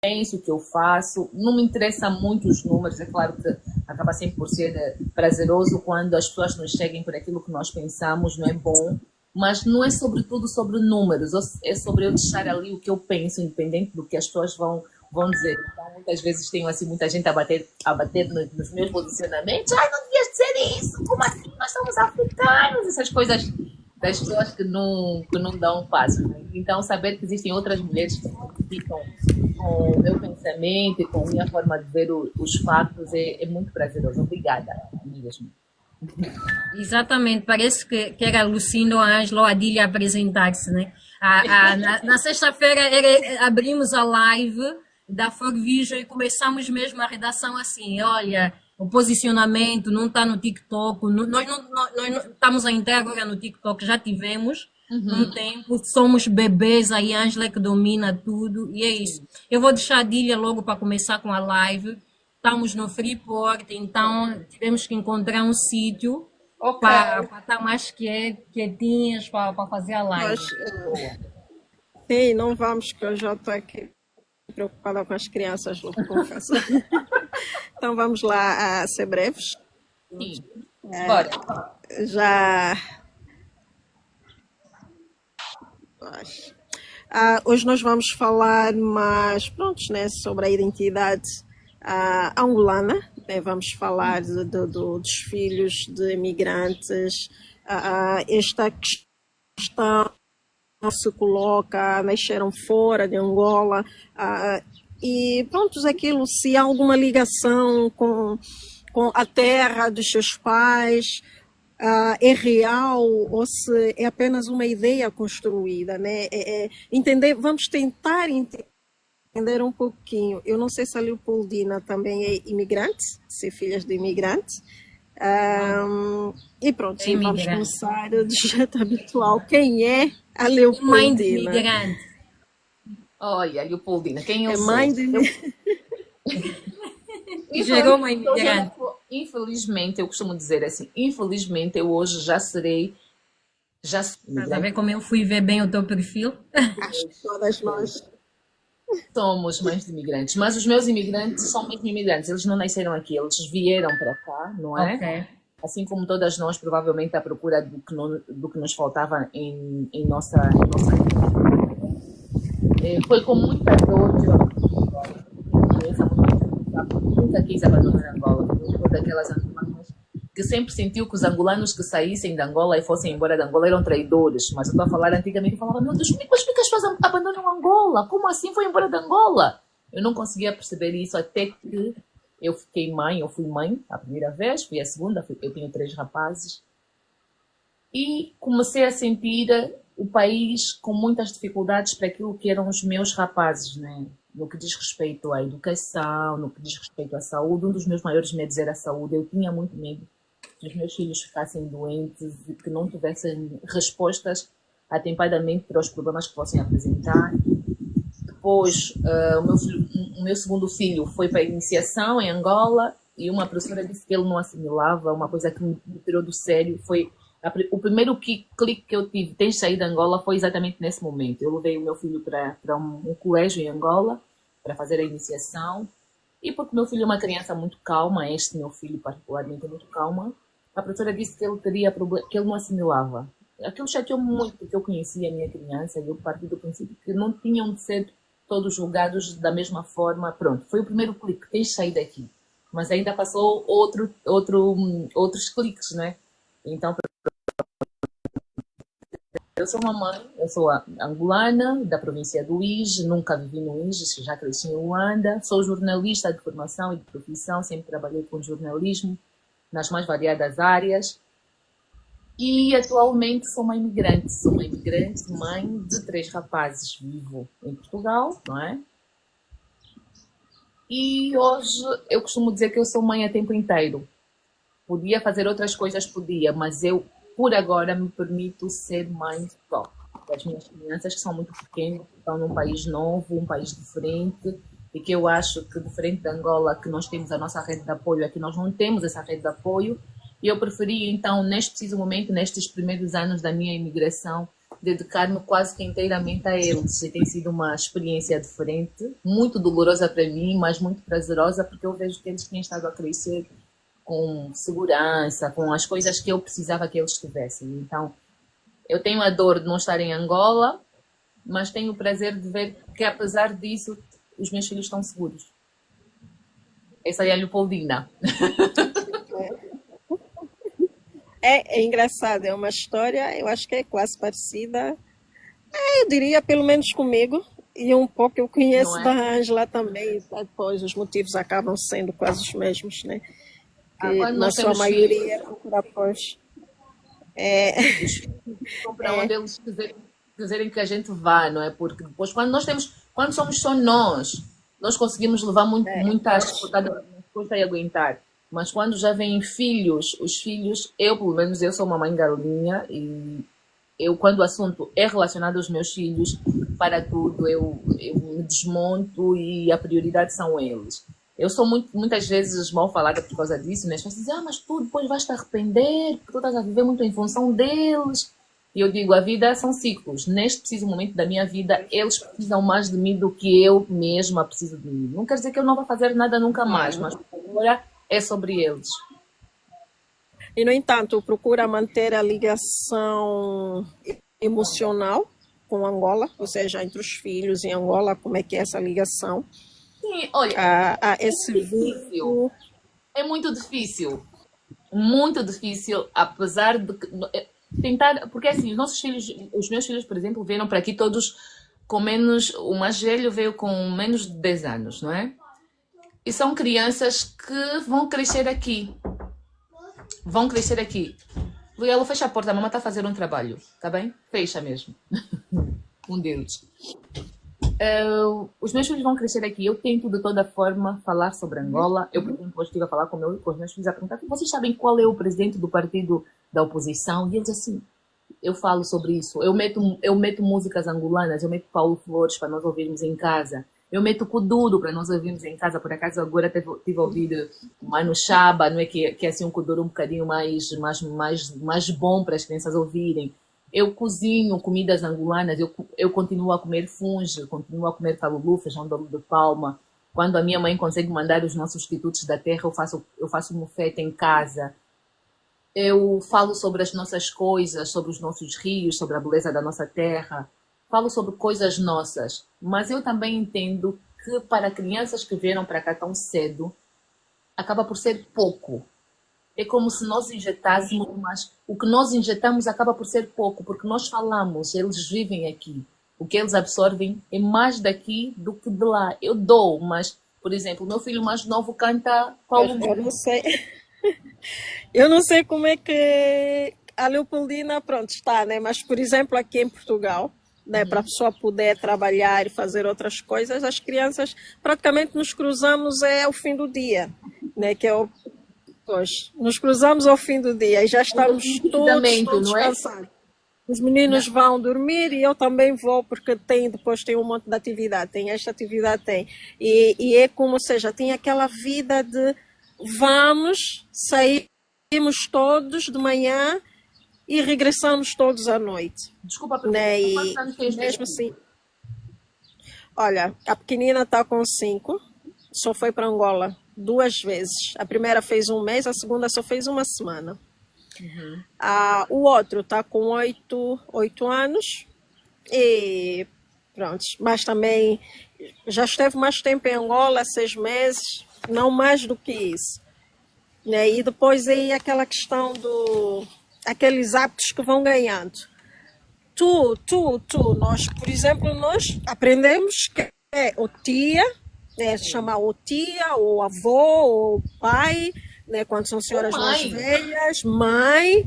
penso, o que eu faço. Não me interessam muito os números, é claro que acaba sempre por ser prazeroso quando as pessoas nos seguem por aquilo que nós pensamos, não é bom, mas não é sobretudo sobre números, é sobre eu deixar ali o que eu penso, independente do que as pessoas vão dizer. Então, muitas vezes tenho assim muita gente a bater nos meus posicionamentos. Ai, não devias dizer isso, como assim? Nós somos africanos, essas coisas das pessoas que não dão um passo. Né? Então, saber que existem outras mulheres que se identificam com o meu pensamento e com a minha forma de ver os fatos é muito prazeroso. Obrigada, mesmo. Exatamente, parece que era Lucindo, a Ângela ou a Adília apresentar-se, né? Na sexta-feira abrimos a live da Forvision e começamos mesmo a redação assim, olha, o posicionamento não está no TikTok, nós não estamos a entrar agora no TikTok, já tivemos um tempo, somos bebês, aí a Ângela é que domina tudo, e é isso. Eu vou deixar a Adília logo para começar com a live. Estamos no Freeport, então tivemos que encontrar um sítio Ok. para estar mais quietinhas para fazer a live. Nós, sim, não vamos, que eu já estou aqui preocupada com as crianças, vou confesso. Então vamos lá a ser breves. Sim. Bora. Já. Hoje nós vamos falar mais, prontos, né, sobre a identidade angolana, né? Vamos falar dos filhos de imigrantes, esta questão se coloca, nasceram fora de Angola, e prontos, aquilo, se há alguma ligação com a terra dos seus pais, é real ou se é apenas uma ideia construída, né? Entender, vamos tentar entender um pouquinho. Eu não sei se a Leopoldina também é imigrante, se é filha de imigrantes. E pronto, vamos começar do jeito habitual. Quem é a Leopoldina? Mãe de imigrante. Olha, Leopoldina, quem eu sou? Mãe de Gerou uma imigrante. Infelizmente, eu costumo dizer assim, infelizmente eu hoje já serei. Estás a ver como eu fui ver bem o teu perfil? Acho que todas nós somos mães de imigrantes, mas os meus imigrantes são mesmo imigrantes, eles não nasceram aqui, eles vieram para cá, não é? Okay. Assim como todas nós, provavelmente à procura do que nos faltava em nossa foi com muita dor que eu nunca quis abandonar Angola, foi daquelas angolanas que sempre sentiu que os angolanos que saíssem de Angola e fossem embora de Angola eram traidores. Mas eu estou a falar antigamente, eu falava, meu Deus, mas por que as pessoas abandonam Angola? Como assim foi embora de Angola? Eu não conseguia perceber isso até que eu fui mãe a primeira vez, fui a segunda, eu tenho 3 rapazes. E comecei a sentir o país com muitas dificuldades para aquilo que eram os meus rapazes, né? No que diz respeito à educação, no que diz respeito à saúde. Um dos meus maiores medos era a saúde. Eu tinha muito medo que os meus filhos ficassem doentes e que não tivessem respostas atempadamente para os problemas que fossem apresentar. Depois, o meu segundo filho foi para a iniciação em Angola e uma professora disse que ele não assimilava, uma coisa que me tirou do sério. Foi o primeiro clique que eu tive, tem saído de Angola, foi exatamente nesse momento. Eu levei o meu filho para um colégio em Angola para fazer a iniciação e porque meu filho é uma criança muito calma, este meu filho particularmente é muito calma, a professora disse que ele teria problema, que ele não assimilava. Aquilo chateou-me muito, porque eu conhecia a minha criança e eu parti do princípio que não tinham de ser todos julgados da mesma forma. Pronto, foi o primeiro clique, tens saído daqui. Mas ainda passou outros cliques, né? Então, eu sou uma mãe, eu sou angolana, da província do Ige, nunca vivi no Ige, já cresci em Luanda. Sou jornalista de formação e de profissão, sempre trabalhei com jornalismo nas mais variadas áreas. E atualmente sou uma imigrante, mãe de 3 rapazes, vivo em Portugal, não é? E hoje eu costumo dizer que eu sou mãe a tempo inteiro. Podia fazer outras coisas, podia, mas eu, por agora, me permito ser mãe só das minhas crianças, que são muito pequenas, estão num país novo, um país diferente, e que eu acho que, diferente da Angola, que nós temos a nossa rede de apoio, aqui nós não temos essa rede de apoio, e eu preferi, então, neste preciso momento, nestes primeiros anos da minha imigração, dedicar-me quase que inteiramente a eles. E tem sido uma experiência diferente, muito dolorosa para mim, mas muito prazerosa, porque eu vejo que eles têm estado a crescer com segurança, com as coisas que eu precisava que eles tivessem. Então, eu tenho a dor de não estar em Angola, mas tenho o prazer de ver que, apesar disso, os meus filhos estão seguros. Essa é a Leopoldina. É engraçado, é uma história, eu acho que é quase parecida, eu diria, pelo menos comigo, e um pouco eu conheço Não é? da Ângela também, depois os motivos acabam sendo quase os mesmos, né? Que Quando na nós sua temos maioria filhos, procura pois. É, os filhos vão para onde eles quiserem que a gente vá, não é? Porque depois, quando somos só nós conseguimos levar muitas portadas nas costas e aguentar. Mas quando já vêm filhos, os filhos, pelo menos eu sou uma mãe garolinha e eu, quando o assunto é relacionado aos meus filhos, para tudo, eu me desmonto e a prioridade são eles. Eu sou muitas vezes mal falada por causa disso, né? As pessoas dizem, mas tu depois vais te arrepender, porque tu estás a viver muito em função deles. E eu digo, a vida são ciclos. Neste preciso momento da minha vida, eles precisam mais de mim do que eu mesma preciso de mim. Não quer dizer que eu não vou fazer nada nunca mais, mas agora é sobre eles. E, no entanto, procura manter a ligação emocional com Angola, ou seja, entre os filhos em Angola, como é que é essa ligação? Sim, olha, Esse vínculo. é muito difícil, apesar de tentar, porque assim, os meus filhos, por exemplo, vieram para aqui todos com menos, o mais velho veio com menos de 10 anos, não é? E são crianças que vão crescer aqui. Vão crescer aqui. Luísa, fecha a porta, a mamãe está a fazer um trabalho, tá bem? Fecha mesmo. Um deles. Os meus filhos vão crescer aqui. Eu tento de toda forma falar sobre Angola. Eu, por exemplo, hoje estive a falar com os meus filhos a perguntar: vocês sabem qual é o presidente do partido da oposição? E eles assim, eu falo sobre isso. Eu meto músicas angolanas, eu meto Paulo Flores para nós ouvirmos em casa. Eu meto Kuduro para nós ouvirmos em casa. Por acaso agora tive a ouvir Mano Chaba, não é que é assim um Kuduro um bocadinho mais bom para as crianças ouvirem. Eu cozinho comidas angolanas, eu continuo a comer funge, continuo a comer calulu, feijão de palma. Quando a minha mãe consegue mandar os nossos quitutos da terra, eu faço mofeta em casa. Eu falo sobre as nossas coisas, sobre os nossos rios, sobre a beleza da nossa terra. Falo sobre coisas nossas. Mas eu também entendo que para crianças que vieram para cá tão cedo, acaba por ser pouco. É como se nós injetássemos, mas o que nós injetamos acaba por ser pouco, porque nós falamos, eles vivem aqui. O que eles absorvem é mais daqui do que de lá. Eu dou, mas, por exemplo, o meu filho mais novo canta Paulo. Eu não sei. Eu não sei como é que a Leopoldina, pronto, está, né? Mas, por exemplo, aqui em Portugal, né, para a pessoa poder trabalhar e fazer outras coisas, as crianças praticamente nos cruzamos ao fim do dia, né? Que é o Pois, nos cruzamos ao fim do dia e já estamos todos cansados. Os meninos vão dormir e eu também vou, porque depois tem um monte de atividade, tem esta atividade, tem. E é como, ou seja, tem aquela vida de vamos, saímos todos de manhã e regressamos todos à noite. Desculpa, né? E mesmo assim, olha, a pequenina está com 5, só foi para Angola 2 vezes. A primeira fez 1 mês, a segunda só fez 1 semana. Uhum. O outro está com 8 anos e pronto, mas também já esteve mais tempo em Angola, 6 meses, não mais do que isso. Né? E depois aí aquela questão aqueles hábitos que vão ganhando. Nós, por exemplo, nós aprendemos que é o tia, chamar o tia, ou avô, ou pai, né, quando são senhoras mais velhas, mãe.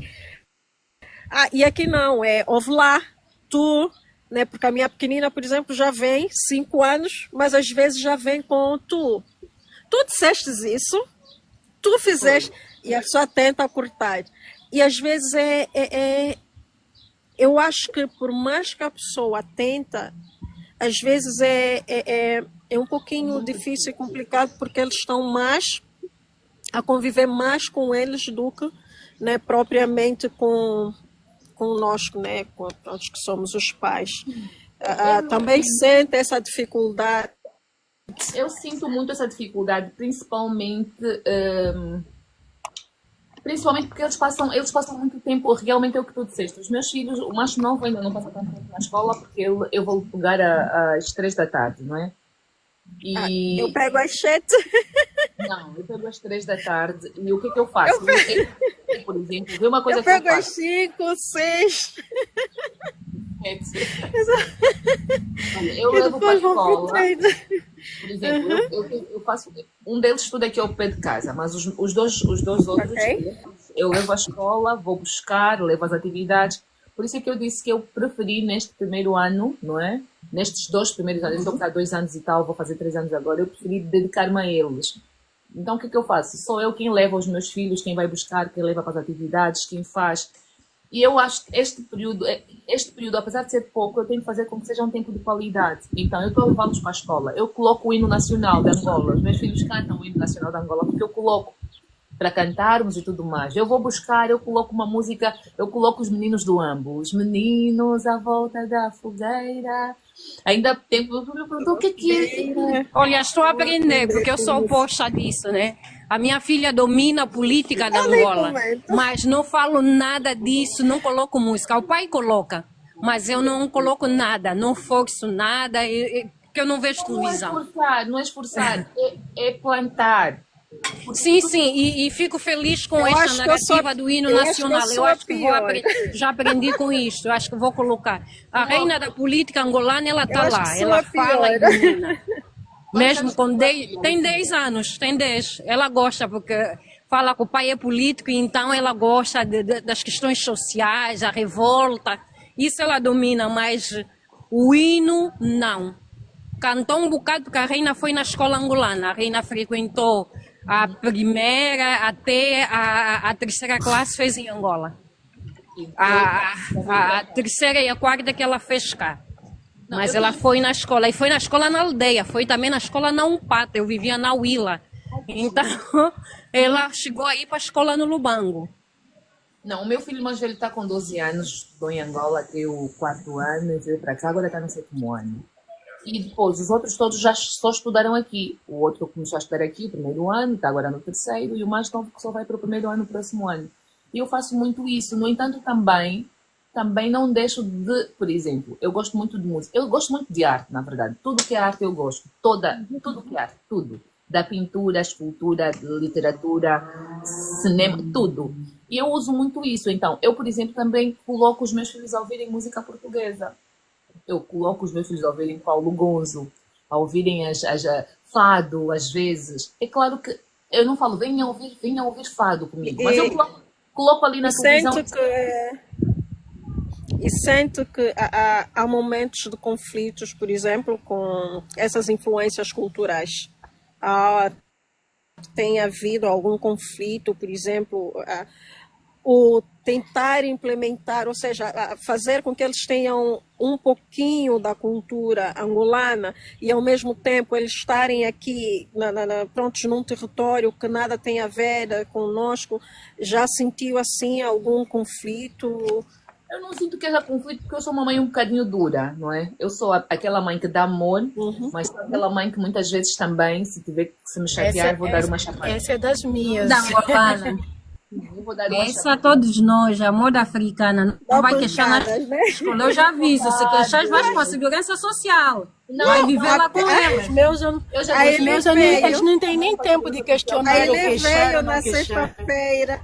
E aqui não, ouve lá, tu, né, porque a minha pequenina, por exemplo, já vem 5 anos, mas às vezes já vem com tu. Tu disseste isso, tu fizeste, e a pessoa tenta cortar. E às vezes eu acho que por mais que a pessoa tenta, às vezes é um pouquinho difícil e complicado, porque eles estão a conviver mais com eles do que, né, propriamente com conosco, né? Com nós que somos os pais. Também sente essa dificuldade? Eu sinto muito essa dificuldade, principalmente porque eles passam muito tempo, realmente é o que tu disseste. Os meus filhos, o mais novo ainda não passa tanto tempo na escola, porque eu vou pegar às 3 da tarde, não é? Eu pego às 7. Não, eu pego às 3 da tarde e o que é que eu faço? Por exemplo, vê uma coisa Eu que eu pego às faço. 5, 6. Olha, eu E levo para a depois vou pro escola. treino. Por exemplo, eu faço. Um deles estuda aqui ao pé de casa, mas os dois outros Ok. eu levo à escola, vou buscar, levo às atividades. Por isso é que eu disse que eu preferi neste primeiro ano, não é? Nestes 2 primeiros anos, eu estou cá há 2 anos e tal, vou fazer 3 anos agora, eu preferi dedicar-me a eles. Então o que é que eu faço? Sou eu quem leva os meus filhos, quem vai buscar, quem leva para as atividades, quem faz. E eu acho que este período, apesar de ser pouco, eu tenho que fazer com que seja um tempo de qualidade. Então, eu estou a levá-los para a escola. Eu coloco o hino nacional de Angola. Os meus filhos cantam o hino nacional de Angola porque eu coloco para cantarmos e tudo mais. Eu vou buscar, eu coloco uma música, eu coloco os meninos do Ambo. Os meninos à volta da fogueira. Ainda tem... O que é? Olha, estou a aprender, porque eu sou oposta disso, né? A minha filha domina a política da Angola, mas não falo nada disso, não coloco música. O pai coloca, mas eu não coloco nada, não forço nada, porque eu não vejo televisão. Não é esforçar, é plantar. Sim, e fico feliz com esta narrativa do hino nacional. Eu acho que já aprendi com isto, eu acho que vou colocar. A reina da política angolana, ela está lá, ela fala e domina. Mesmo com 10, tem 10 anos, tem 10. Ela gosta porque fala que o pai é político e então ela gosta das questões sociais, a revolta. Isso ela domina, mas o hino não. Cantou um bocado porque a reina foi na escola angolana. A reina frequentou a primeira até a 3ª classe, fez em Angola. A 3ª e a 4ª que ela fez cá. Mas ela foi na escola, e foi na escola na aldeia, foi também na escola na Umpata, eu vivia na Huila. Então, ela chegou aí para a escola no Lubango. Não, o meu filho mais velho está com 12 anos, estudou em Angola até o 4º ano, veio para cá, agora está no 7º ano. E depois, os outros todos já só estudaram aqui. O outro começou a estudar aqui, o 1º ano, está agora no 3º, e o mais novo que só vai para o 1º ano, no próximo ano. E eu faço muito isso. No entanto, também não deixo de, por exemplo, eu gosto muito de música, eu gosto muito de arte, na verdade. Tudo que é arte eu gosto, tudo que é arte, tudo. Da pintura, escultura, literatura, cinema, tudo. E eu uso muito isso. Então, eu, por exemplo, também coloco os meus filhos a ouvirem música portuguesa. Eu coloco os meus filhos a ouvirem Paulo Gonzo, a ouvirem fado, às vezes. É claro que eu não falo, venham ouvir fado comigo, mas eu coloco ali na televisão. E sinto que há momentos de conflitos, por exemplo, com essas influências culturais. Tem havido algum conflito, por exemplo, o tentar implementar, ou seja, fazer com que eles tenham um pouquinho da cultura angolana e ao mesmo tempo eles estarem aqui prontos num território que nada tem a ver conosco. Já sentiu assim algum conflito? Eu não sinto que haja conflito porque eu sou uma mãe um bocadinho dura, não é? Eu sou aquela mãe que dá amor, mas sou aquela mãe que muitas vezes também, se tiver que se me chatear, vou dar uma chapada. Essa é das minhas. Da angolana. Essa todos nós, amor da africana, não vai queixar na escola. Eu já aviso, se queixar, vai com a segurança social. Não, vai viver lá com elas. Eles não têm nem tempo de questionar ou queixar. Veio na sexta-feira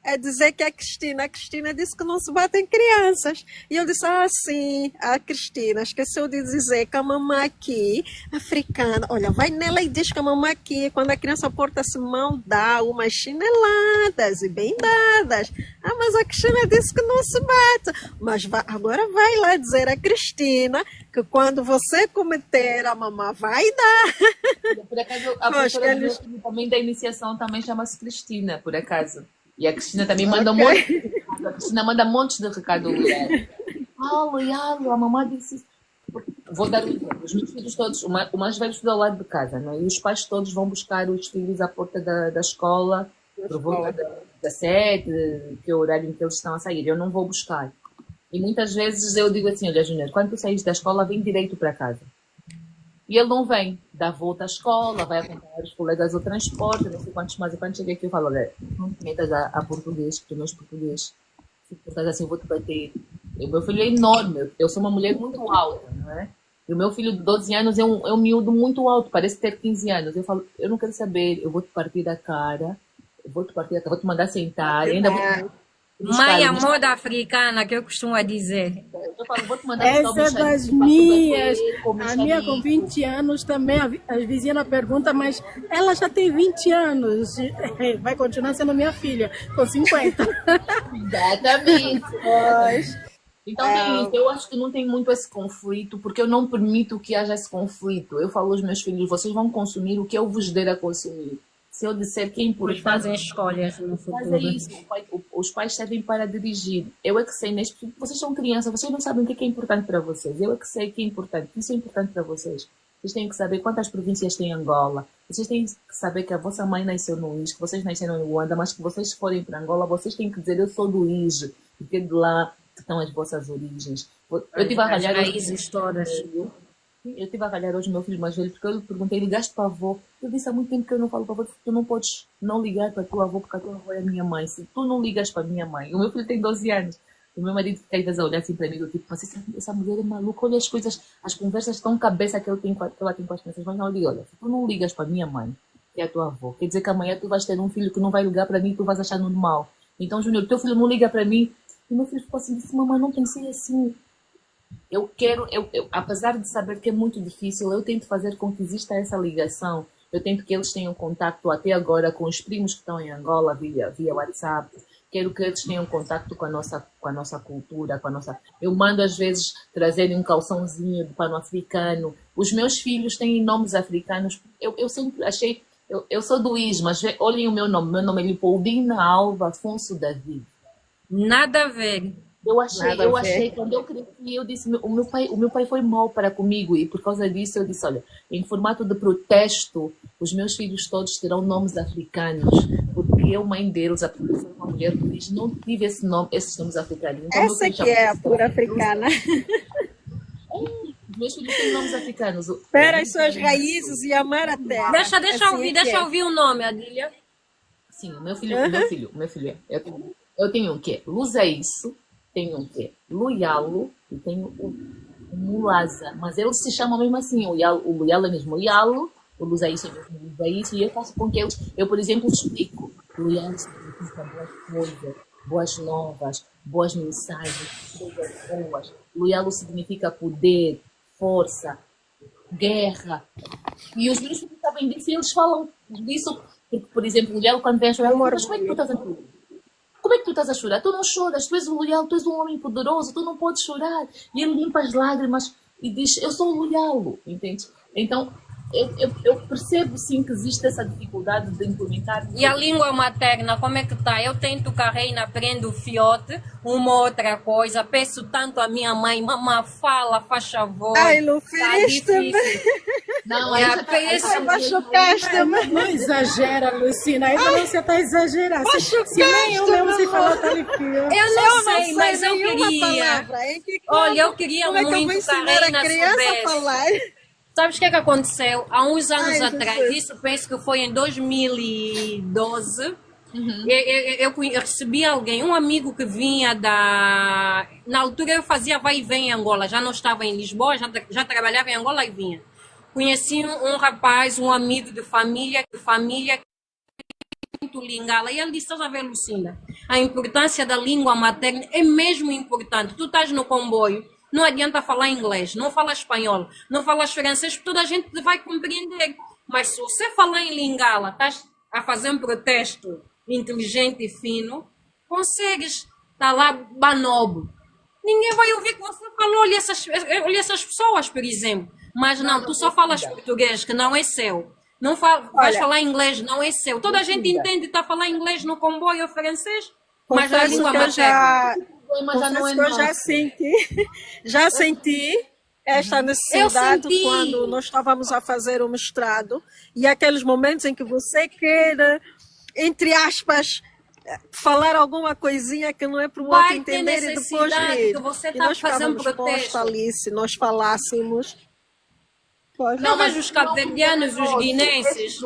é dizer que a Cristina disse que não se batem crianças. E eu disse, sim, a Cristina esqueceu de dizer que a mamãe aqui, africana, olha, vai nela e diz que a mamãe aqui, quando a criança porta-se mão, dá umas chineladas e bem dadas. Mas a Cristina disse que não se bate. Mas agora vai lá dizer a Cristina que quando você cometer, a mamãe vai dar. Por acaso, a professora também da iniciação também chama-se Cristina, por acaso. E a Cristina também manda um monte de recado. A Cristina manda um monte de recado. A mamãe disse isso. Vou dar um exemplo. Os meus filhos todos, o mais velho estuda ao lado de casa, não é? E os pais todos vão buscar os filhos à porta da escola, por volta 17, que é o horário em que eles estão a sair. Eu não vou buscar. E muitas vezes eu digo assim, olha, Júnior, quando tu saís da escola, vem direito para casa. E ele não vem, dá volta à escola, vai acompanhar os colegas ao transporte, não sei quantos mais. E quando cheguei aqui, eu falo, olha, não te metas a português, que tu não és português. Se tu estás assim, eu vou te bater. O meu filho é enorme, eu sou uma mulher muito alta, não é? E o meu filho de 12 anos é um miúdo muito alto, parece ter 15 anos. Eu falo, eu não quero saber, eu vou te partir da cara, vou te mandar sentar, ainda vou... Mãe, a moda africana, que eu costumo dizer. Eu falo, vou te mandar Essa é das minhas. A minha com 20 anos também, a vizinha pergunta, mas ela já tem 20 anos. Vai continuar sendo minha filha, com 50. Exatamente. Então, é isso. Eu acho que não tem muito esse conflito, porque eu não permito que haja esse conflito. Eu falo aos meus filhos, vocês vão consumir o que eu vos der a consumir. Se eu disser que é importante... Eles fazem escolhas no futuro. Mas é isso, os pais servem para dirigir. Eu é que sei, vocês são crianças, vocês não sabem o que é importante para vocês. Eu é que sei o que é importante, isso é importante para vocês. Vocês têm que saber quantas províncias tem Angola. Vocês têm que saber que a vossa mãe nasceu no Luís, que vocês nasceram em Luanda, mas que vocês forem para Angola, vocês têm que dizer, eu sou do Luís, porque é de lá que estão as vossas origens. Eu tive a ralhar... Eu estive a ralhar hoje o meu filho mais velho, porque eu lhe perguntei, ligaste para a avó? Eu disse há muito tempo que eu não falo para a avó, tu não podes não ligar para a tua avó, porque a tua avó é a minha mãe. Se tu não ligas para a minha mãe, o meu filho tem 12 anos, o meu marido fica às vezes a olhar assim para mim, do tipo, mas essa mulher é maluca, olha as coisas, as conversas tão cabeça que ela tem com as crianças, mas não, eu digo, olha, se tu não ligas para a minha mãe, que é a tua avó, quer dizer que amanhã tu vais ter um filho que não vai ligar para mim e tu vais achar normal. Então, Júnior, teu filho não liga para mim, e o meu filho ficou assim, disse, mamãe, não pensei assim. Eu quero, apesar de saber que é muito difícil, eu tento fazer com que exista essa ligação. Eu tento que eles tenham contato até agora com os primos que estão em Angola via WhatsApp. Quero que eles tenham contato com a nossa cultura, com a nossa... Eu mando às vezes trazerem um calçãozinho de pano africano. Os meus filhos têm nomes africanos. Eu sempre achei... Eu sou do Luís, mas olhem o meu nome. Meu nome é Leopoldina Alva Afonso David. Nada a ver. Eu achei, quando eu cresci, eu disse, o meu pai foi mau para comigo, e por causa disso eu disse, olha, em formato de protesto, os meus filhos todos terão nomes africanos, porque eu, mãe deles, a professora, uma mulher que diz, não tive esses nomes africanos. Então, essa que é a pura africana. Os meus filhos têm nomes africanos. Para as suas raízes e amar a terra. Deixa assim ouvir o nome, Adília. Sim, o meu filho é. Eu tenho o quê? Luzaísso. Tenho o quê? Luyalo e tenho o Mulaza. Mas eles se chamam mesmo assim. O Luyalo é mesmo Luyalo, o Luzaísso é mesmo Luzaísso. E eu faço com que eles... Eu, por exemplo, explico. Luyalo significa boas coisas, boas novas, boas mensagens, coisas boas. Luyalo significa poder, força, guerra. E os meus filhos sabem disso e eles falam disso. Porque, por exemplo, Luyalo, quando vem a chorar, mas como é que tu estás a chorar? Como é que tu estás a chorar? Tu não choras, tu és o Luyalo, tu és um homem poderoso, tu não podes chorar. E ele limpa as lágrimas e diz, eu sou o Luyalo, entende? Então, eu percebo sim que existe essa dificuldade de implementar. E a língua materna, como é que está? Eu tento carreira, aprendo o fiote, uma outra coisa, peço tanto à minha mãe, mamãe, fala, faz favor. Ai, não feriste-me. Não, machucaste-me. Não exagera, Lucina, ainda não você está exagerando. Se nem eu mesmo sei falar talifio. Eu não sei, mas eu queria. Olha, eu queria muito carreira na soubesse. Sabes o que é que aconteceu? Há uns anos atrás, isso penso que foi em 2012, eu recebi alguém, um amigo que vinha da... Na altura eu fazia vai e vem em Angola, já não estava em Lisboa, já trabalhava em Angola e vinha. Conheci um rapaz, um amigo de família muito lingala, e ele disse, estás a ver, Lucinda, a importância da língua materna é mesmo importante. Tu estás no comboio, não adianta falar inglês, não fala espanhol, não falas francês, toda a gente vai compreender. Mas se você falar em lingala, estás a fazer um protesto inteligente e fino, consegues estar lá banobo. Ninguém vai ouvir que você falou, olha essas pessoas, por exemplo. Mas não, tu só falas português, que não é seu. Não vais falar inglês, não é seu. Toda a gente entende, está a falar inglês no comboio ou francês, mas a língua materna... Eu já senti esta necessidade quando nós estávamos a fazer o mestrado, e aqueles momentos em que você quer, entre aspas, falar alguma coisinha que não é para o outro Vai ter entender e depois necessidade rir. que você E está nós fazendo ficávamos postos protesto. ali, se nós falássemos. Pois. Não vejo os cabo-verdianos, os guinenses. Esse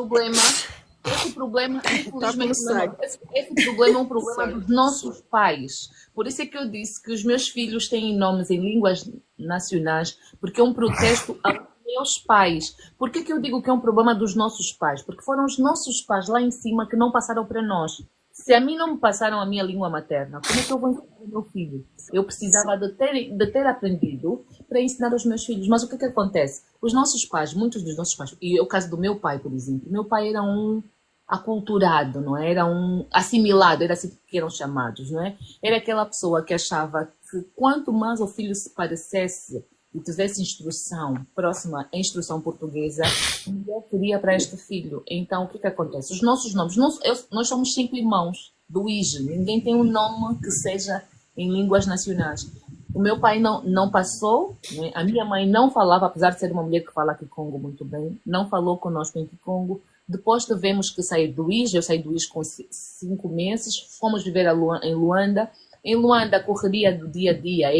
problema, infelizmente, começar. não. Esse problema é um problema dos nossos pais. Por isso é que eu disse que os meus filhos têm nomes em línguas nacionais, porque é um protesto aos meus pais. Por que eu digo que é um problema dos nossos pais? Porque foram os nossos pais lá em cima que não passaram para nós. Se a mim não me passaram a minha língua materna, como é que eu vou ensinar ao meu filho? Eu precisava de ter aprendido para ensinar aos meus filhos. Mas o que acontece? Os nossos pais, muitos dos nossos pais, e é o caso do meu pai, por exemplo, meu pai era um aculturado, não é? Era um assimilado, era assim que eram chamados, não é? Era aquela pessoa que achava que quanto mais o filho se parecesse e tivesse instrução próxima à instrução portuguesa, melhor seria para este filho. Então, o que acontece? Os nossos nomes, nós somos 5 irmãos do IGE, ninguém tem um nome que seja em línguas nacionais. O meu pai não passou, né? A minha mãe não falava, apesar de ser uma mulher que fala Kikongo muito bem, não falou conosco em Kikongo. Depois tivemos que sair do IGE, eu saí do IGE com 5 meses, fomos viver em Luanda. Em Luanda, a correria do dia a dia,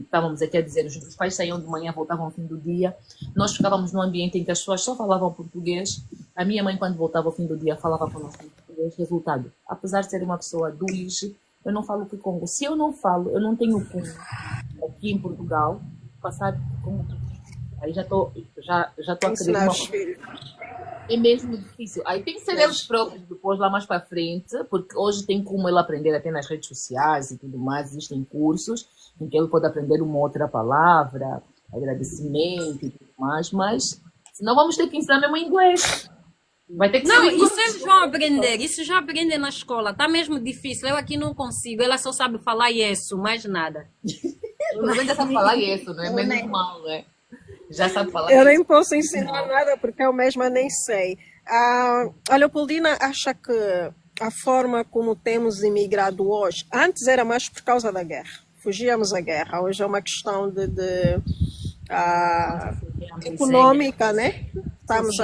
estávamos aqui a dizer, os pais saíam de manhã, voltavam ao fim do dia, nós ficávamos num ambiente em que as pessoas só falavam português. A minha mãe, quando voltava ao fim do dia, falava conosco em português. Resultado, apesar de ser uma pessoa do IGE, eu não falo Kikongo. Se eu não falo, eu não tenho como, aqui em Portugal, passar como aí já estou a querer uma... É mesmo difícil. Aí tem que ser eles próprios depois, lá mais para frente, porque hoje tem como ele aprender até nas redes sociais e tudo mais. Existem cursos em que ele pode aprender uma outra palavra, agradecimento e tudo mais, mas senão vamos ter que ensinar mesmo inglês. Vai ter que Não, ser inglês. isso eles vão aprender, isso já aprendem na escola. Está mesmo difícil, eu aqui não consigo. Ela só sabe falar isso, mais nada. Mas ainda sabe falar isso, não é? Menos mal, né? Já sabe falar Eu isso. nem posso ensinar nada porque eu mesma nem sei. A Leopoldina acha que a forma como temos imigrado hoje, antes era mais por causa da guerra. Fugíamos da guerra. Hoje é uma questão econômica, né? Estamos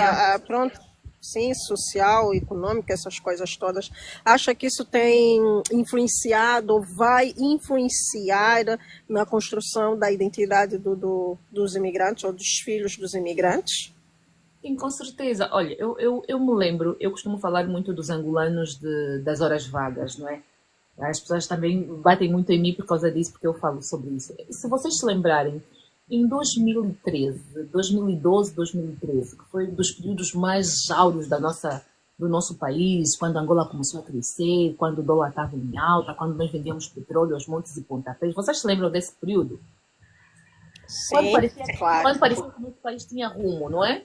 pronto. Sim, social, econômica, essas coisas todas. Acha que isso tem influenciado, ou vai influenciar na construção da identidade dos imigrantes ou dos filhos dos imigrantes? Sim, com certeza. Olha, eu me lembro, eu costumo falar muito dos angolanos das horas vagas, não é? As pessoas também batem muito em mim por causa disso, porque eu falo sobre isso. Se vocês se lembrarem, em 2013, 2012, 2013, que foi um dos períodos mais áureos do nosso país, quando Angola começou a crescer, quando o dólar estava em alta, quando nós vendíamos petróleo aos montes e pontapés. Vocês se lembram desse período? Sim, Quando parecia que o nosso país tinha rumo, não é?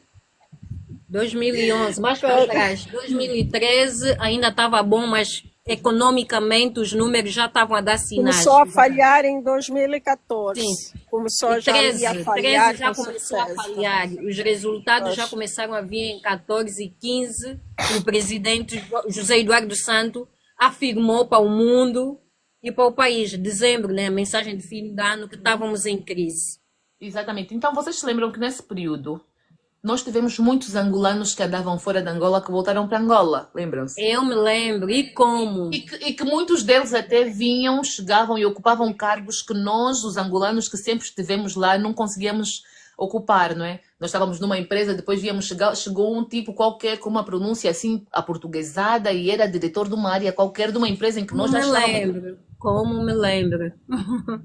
2011, mais para trás. 2013 ainda estava bom, mas economicamente os números já estavam a dar sinais. Começou a falhar em 2014. Sim. Começou E 13 a falhar. já começou a falhar. Os resultados já começaram a vir em 14 e 15. O presidente José Eduardo Santos afirmou para o mundo e para o país, dezembro, né, a mensagem de fim de ano, que estávamos em crise. Exatamente. Então, vocês se lembram que nesse período nós tivemos muitos angolanos que andavam fora de Angola que voltaram para Angola, lembram-se? Eu me lembro. E como? E que muitos deles até vinham, chegavam e ocupavam cargos que nós, os angolanos que sempre estivemos lá, não conseguíamos ocupar, não é? Nós estávamos numa empresa, depois chegou um tipo qualquer com uma pronúncia assim aportuguesada e era diretor de uma área qualquer de uma empresa em que nós já estávamos. Como me lembro.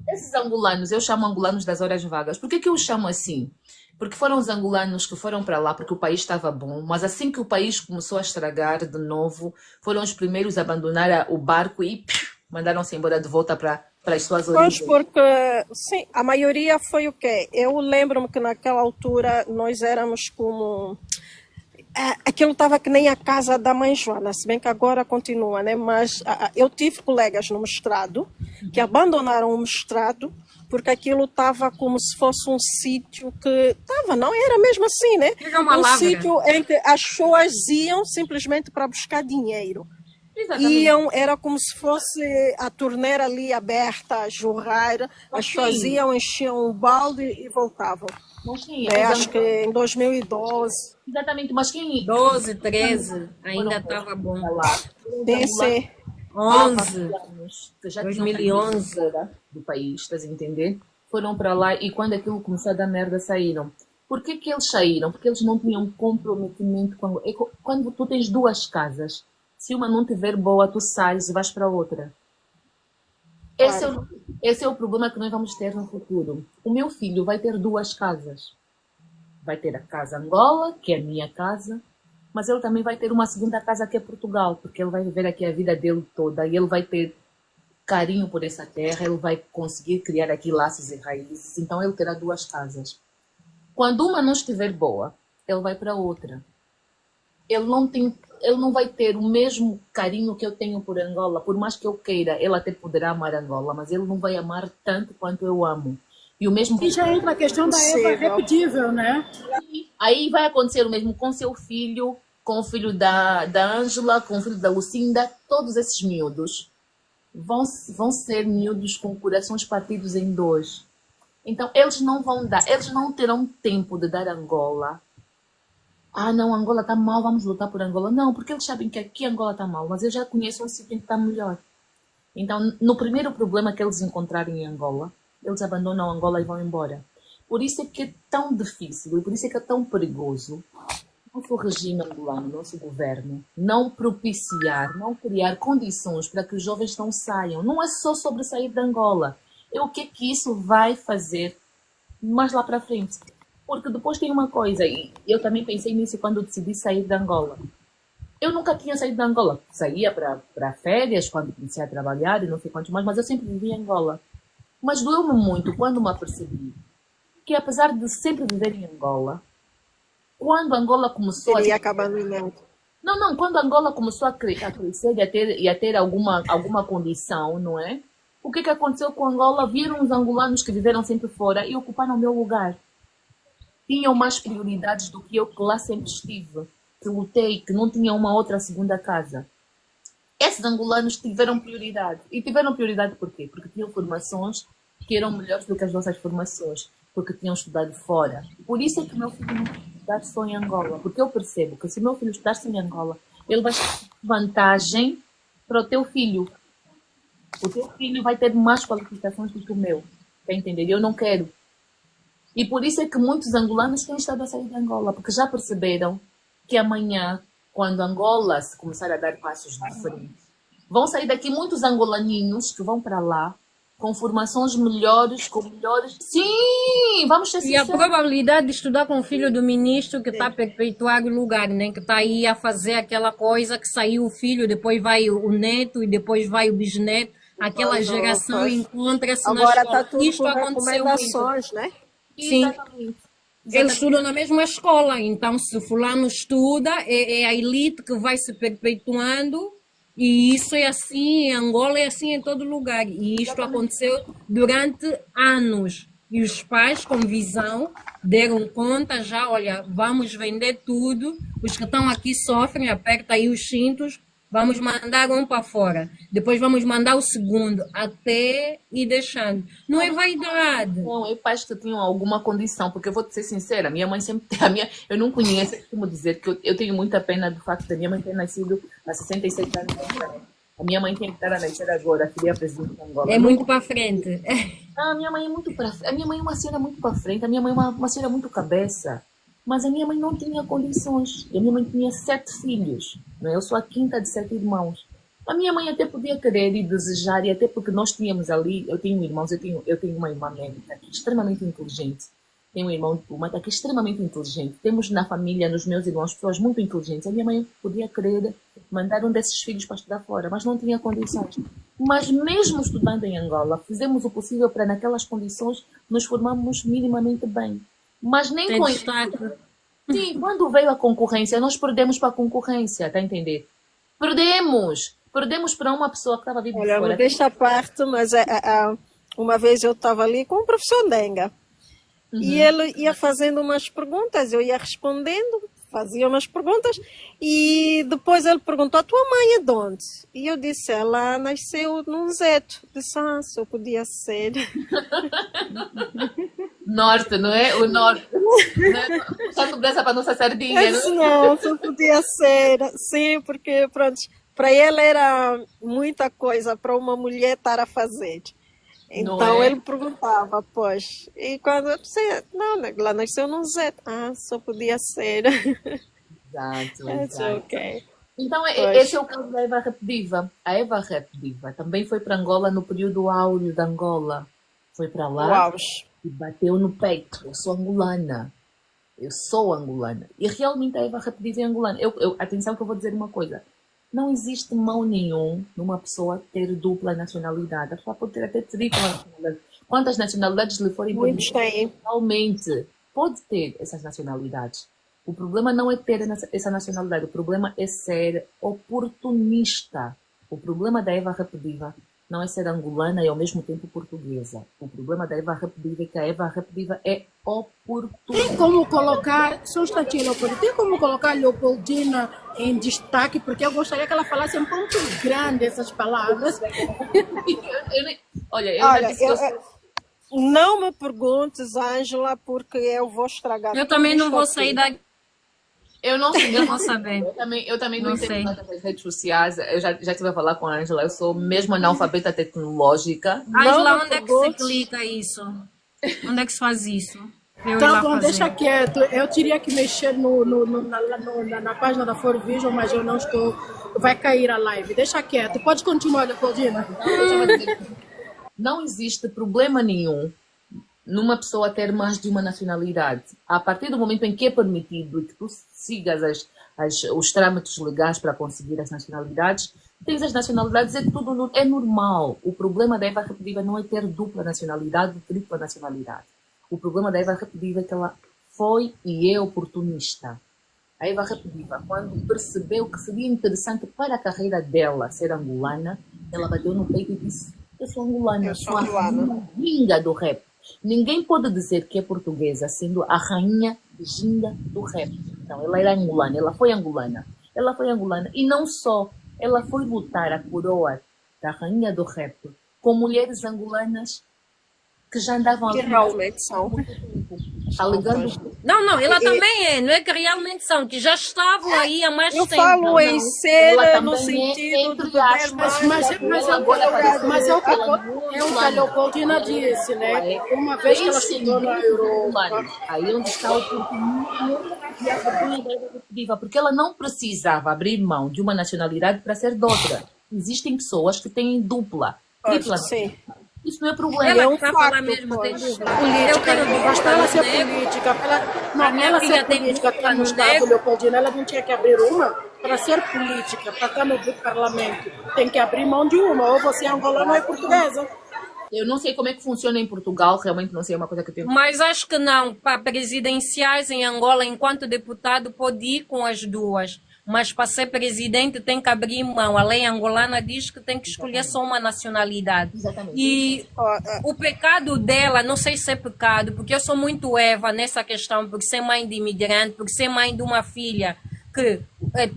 Esses angolanos, eu chamo angolanos das horas vagas. Por que eu chamo assim? Porque foram os angolanos que foram para lá porque o país estava bom, mas assim que o país começou a estragar de novo, foram os primeiros a abandonar o barco e mandaram-se embora de volta para as suas origens. Pois, porque, sim, a maioria foi o quê? Eu lembro-me que naquela altura nós éramos como... aquilo estava que nem a casa da mãe Joana, se bem que agora continua, né? Mas eu tive colegas no mestrado que abandonaram o mestrado porque aquilo estava como se fosse um sítio que... Estava, não? Era mesmo assim, né? Sítio em que as pessoas iam simplesmente para buscar dinheiro. Exatamente. Era como se fosse a torneira ali aberta, a jorrar, as pessoas iam, enchiam um balde e voltavam. Acho que em 2012. Exatamente, mas quem... 12, 13, ainda estava bom. Sim. 11, anos, que já tinham 2011. saído fora do país, estás a entender? Foram para lá e quando aquilo começou a dar merda, saíram. Por que que eles saíram? Porque eles não tinham comprometimento com... Quando tu tens duas casas, se uma não tiver boa, tu sais e vais para outra. Esse é o problema que nós vamos ter no futuro. O meu filho vai ter duas casas. Vai ter a casa Angola, que é a minha casa, mas ele também vai ter uma segunda casa que é Portugal, porque ele vai viver aqui a vida dele toda e ele vai ter carinho por essa terra, ele vai conseguir criar aqui laços e raízes, então ele terá duas casas. Quando uma não estiver boa, ele vai para outra. Ele não vai ter o mesmo carinho que eu tenho por Angola, por mais que eu queira, ele até poderá amar Angola, mas ele não vai amar tanto quanto eu amo. E o mesmo... E já entra a questão da Eva repetível, né? Aí vai acontecer o mesmo com seu filho, com o filho da Ângela, com o filho da Lucinda, todos esses miúdos vão ser miúdos com corações partidos em dois. Então, eles não terão tempo de dar Angola. Ah, não, Angola está mal, vamos lutar por Angola. Não, porque eles sabem que aqui Angola está mal, mas eu já conheço um sítio que está melhor. Então, no primeiro problema que eles encontrarem em Angola, eles abandonam Angola e vão embora. Por isso é que é tão difícil e por isso é que é tão perigoso nosso regime angolano, nosso governo, não propiciar, não criar condições para que os jovens não saiam. Não é só sobre sair de Angola. É o que isso vai fazer mais lá para frente. Porque depois tem uma coisa, e eu também pensei nisso quando decidi sair de Angola. Eu nunca tinha saído de Angola. Saía para férias, quando comecei a trabalhar e não sei quantos mais, mas eu sempre vivi em Angola. Mas doeu-me muito quando me apercebi que, apesar de sempre viver em Angola, quando Angola começou quando Angola começou a crescer e a ter alguma condição, não é? O que aconteceu com Angola? Viram os angolanos que viveram sempre fora e ocuparam o meu lugar. Tinham mais prioridades do que eu, que lá sempre estive, que lutei, que não tinha uma outra segunda casa. Esses angolanos tiveram prioridade. E tiveram prioridade por quê? Porque tinham formações que eram melhores do que as nossas formações, porque tinham estudado fora. Por isso é que o meu filho não pode estudar só em Angola, porque eu percebo que se o meu filho estudar só em Angola, ele vai ter vantagem para o teu filho. O teu filho vai ter mais qualificações do que o meu. Está entendendo? Eu não quero. E por isso é que muitos angolanos têm estado a sair de Angola, porque já perceberam que amanhã, quando Angola se começar a dar passos diferentes, vão sair daqui muitos angolaninhos que vão para lá com formações melhores, com melhores... Sim, vamos ser sinceros. E a probabilidade de estudar com o filho do ministro que está a perpetuar o lugar, né? Que está aí a fazer aquela coisa que saiu o filho, depois vai o neto e depois vai o bisneto. Aquela geração encontra-se na escola. Agora está tudo Isto com aconteceu recomendações, né? Sim. Exatamente. Eles estudam na mesma escola, então se fulano estuda, é a elite que vai se perpetuando, e isso é assim em Angola, é assim em todo lugar. E isto aconteceu durante anos. E os pais, com visão, deram conta já, olha, vamos vender tudo, os que estão aqui sofrem, aperta aí os cintos, vamos mandar um para fora. Depois vamos mandar o segundo, até ir deixando. Não é vaidade. Não, eu acho que tinham alguma condição, porque eu vou te ser sincera, minha mãe sempre... eu não conheço, como dizer, que eu tenho muita pena do facto da minha mãe ter nascido há 67 anos. A minha mãe tinha que estar a nascer agora, a filha presidente de Angola. É muito para frente. A minha mãe é muito para frente. A minha mãe é uma senhora muito para frente, a minha mãe é uma senhora muito cabeça. Mas a minha mãe não tinha condições. E a minha mãe tinha 7 filhos. Não é? Eu sou a quinta de 7 irmãos. A minha mãe até podia querer e desejar, e até porque nós tínhamos ali, eu tenho irmãos, eu tenho uma irmã médica que é extremamente inteligente. Tenho um irmão diplomata que é extremamente inteligente. Temos na família, nos meus irmãos, pessoas muito inteligentes. A minha mãe podia querer mandar um desses filhos para estudar fora, mas não tinha condições. Mas mesmo estudando em Angola, fizemos o possível para, naquelas condições, nos formarmos minimamente bem. Mas nem com isso. Sim, quando veio a concorrência, nós perdemos para a concorrência, está a entender? Perdemos para uma pessoa que estava vindo de fora. Olha, desta parte, mas uma vez eu estava ali com o professor Denga. E ele ia fazendo umas perguntas, eu ia respondendo, fazia umas perguntas, e depois ele perguntou, a tua mãe é de onde? E eu disse, ela nasceu num Zeto. Disse, só podia ser. Norte, não é? O norte. Só sobressa para a nossa sardinha, não, só podia ser. Sim, porque, pronto, para ele era muita coisa para uma mulher estar a fazer. Não Então é? ele perguntava, pois, e quando eu disse, não, ela nasceu num Zé. Ah, só podia ser. Exato, Eu disse, exato. ok. Então, Pois, esse é o caso da Eva Rap Diva. A Eva Rap Diva também foi para Angola no período áureo da Angola. Foi para o lá auge. e bateu no peito. Eu sou angolana. Eu sou angolana. E realmente a Eva Rap Diva é angolana. Atenção que eu vou dizer uma coisa. Não existe mal nenhum numa pessoa ter dupla nacionalidade. A pessoa pode ter até tripla nacionalidade. Quantas nacionalidades lhe forem Muitos permitidas? têm. Realmente pode ter essas nacionalidades. O problema não é ter essa nacionalidade, o problema é ser oportunista. O problema da Eva Rap Diva não é ser angolana e ao mesmo tempo portuguesa. O problema da Eva Rap Diva é que a Eva Rap Diva é Tem oportunista. como colocar, só um instantinho, Leopoldina, tem como colocar Leopoldina em destaque, porque eu gostaria que ela falasse um pouco grande essas palavras. Olha, eu já Olha, disse que eu sou. não me perguntes, Ângela, porque eu vou estragar Eu tudo também não isto vou aqui. sair daqui, Eu não sei, eu vou saber. eu também não Não entendo sei. nada das redes sociais. Eu já estive a falar com a Ângela. Eu sou mesmo analfabeta tecnológica. Ângela, me onde é que se perguntes. clica isso? Onde é que se faz isso? Pra eu ir Tá lá bom, deixa fazer. quieto. Eu teria que mexer na página da For Vision, mas eu não estou. Vai cair a live. Deixa quieto. Pode continuar, Leopoldina. Então, eu estava a dizer que não existe problema nenhum numa pessoa ter mais de uma nacionalidade. A partir do momento em que é permitido e que tu sigas os trâmites legais para conseguir as nacionalidades, tens as nacionalidades, é tudo é normal. O problema da Eva Rap Diva não é ter dupla nacionalidade ou tripla nacionalidade. O problema da Eva Rap Diva é que ela foi e é oportunista. A Eva Rap Diva, quando percebeu que seria interessante para a carreira dela ser angolana, ela bateu no peito e disse: eu sou angolana, Eu sou sou a angolana. rainha do rap. Ninguém pode dizer que é portuguesa sendo a rainha ginga do rap. Então, ela era angolana, ela foi angolana. Ela foi angolana e não só, ela foi lutar a coroa da rainha do rap com mulheres angolanas que já andavam Que ali realmente são. alegando. Não, ela E- também é, não é que realmente são, que já estavam aí há mais Eu tempo. falo em Ela ser no também sentido de entre beber aspas, mais. Mas é o que a angolana. Leopoldina disse, Ela né? é Uma vez que ela estudou na descendente Europa. angolana. Aí onde está o oportunismo e a oportunidade efetiva, porque ela não precisava abrir mão de uma nacionalidade para ser de outra. Existem pessoas que têm dupla, tripla. Sim. Isso não é problema. Ela É que um está a falar facto, mesmo, tem pois. dúvida. Eu Política, tenho não dúvida basta ela nos ser negros. política. A Não, minha ela filha ser tem política dúvida aqui no nos Estado, negros. Leopoldina, ela não tinha que abrir uma para ser política, para estar no parlamento. Tem que abrir mão de uma, ou você é angolana ou é portuguesa. Eu não sei como é que funciona em Portugal, realmente não sei, é uma coisa que eu tenho. Mas acho que não. Para presidenciais em Angola, enquanto deputado, pode ir com as duas. Mas para ser presidente tem que abrir mão. A lei angolana diz que tem que escolher só uma nacionalidade. Exatamente. E o pecado dela, não sei se é pecado, porque eu sou muito Eva nessa questão, por ser mãe de imigrante, por ser mãe de uma filha que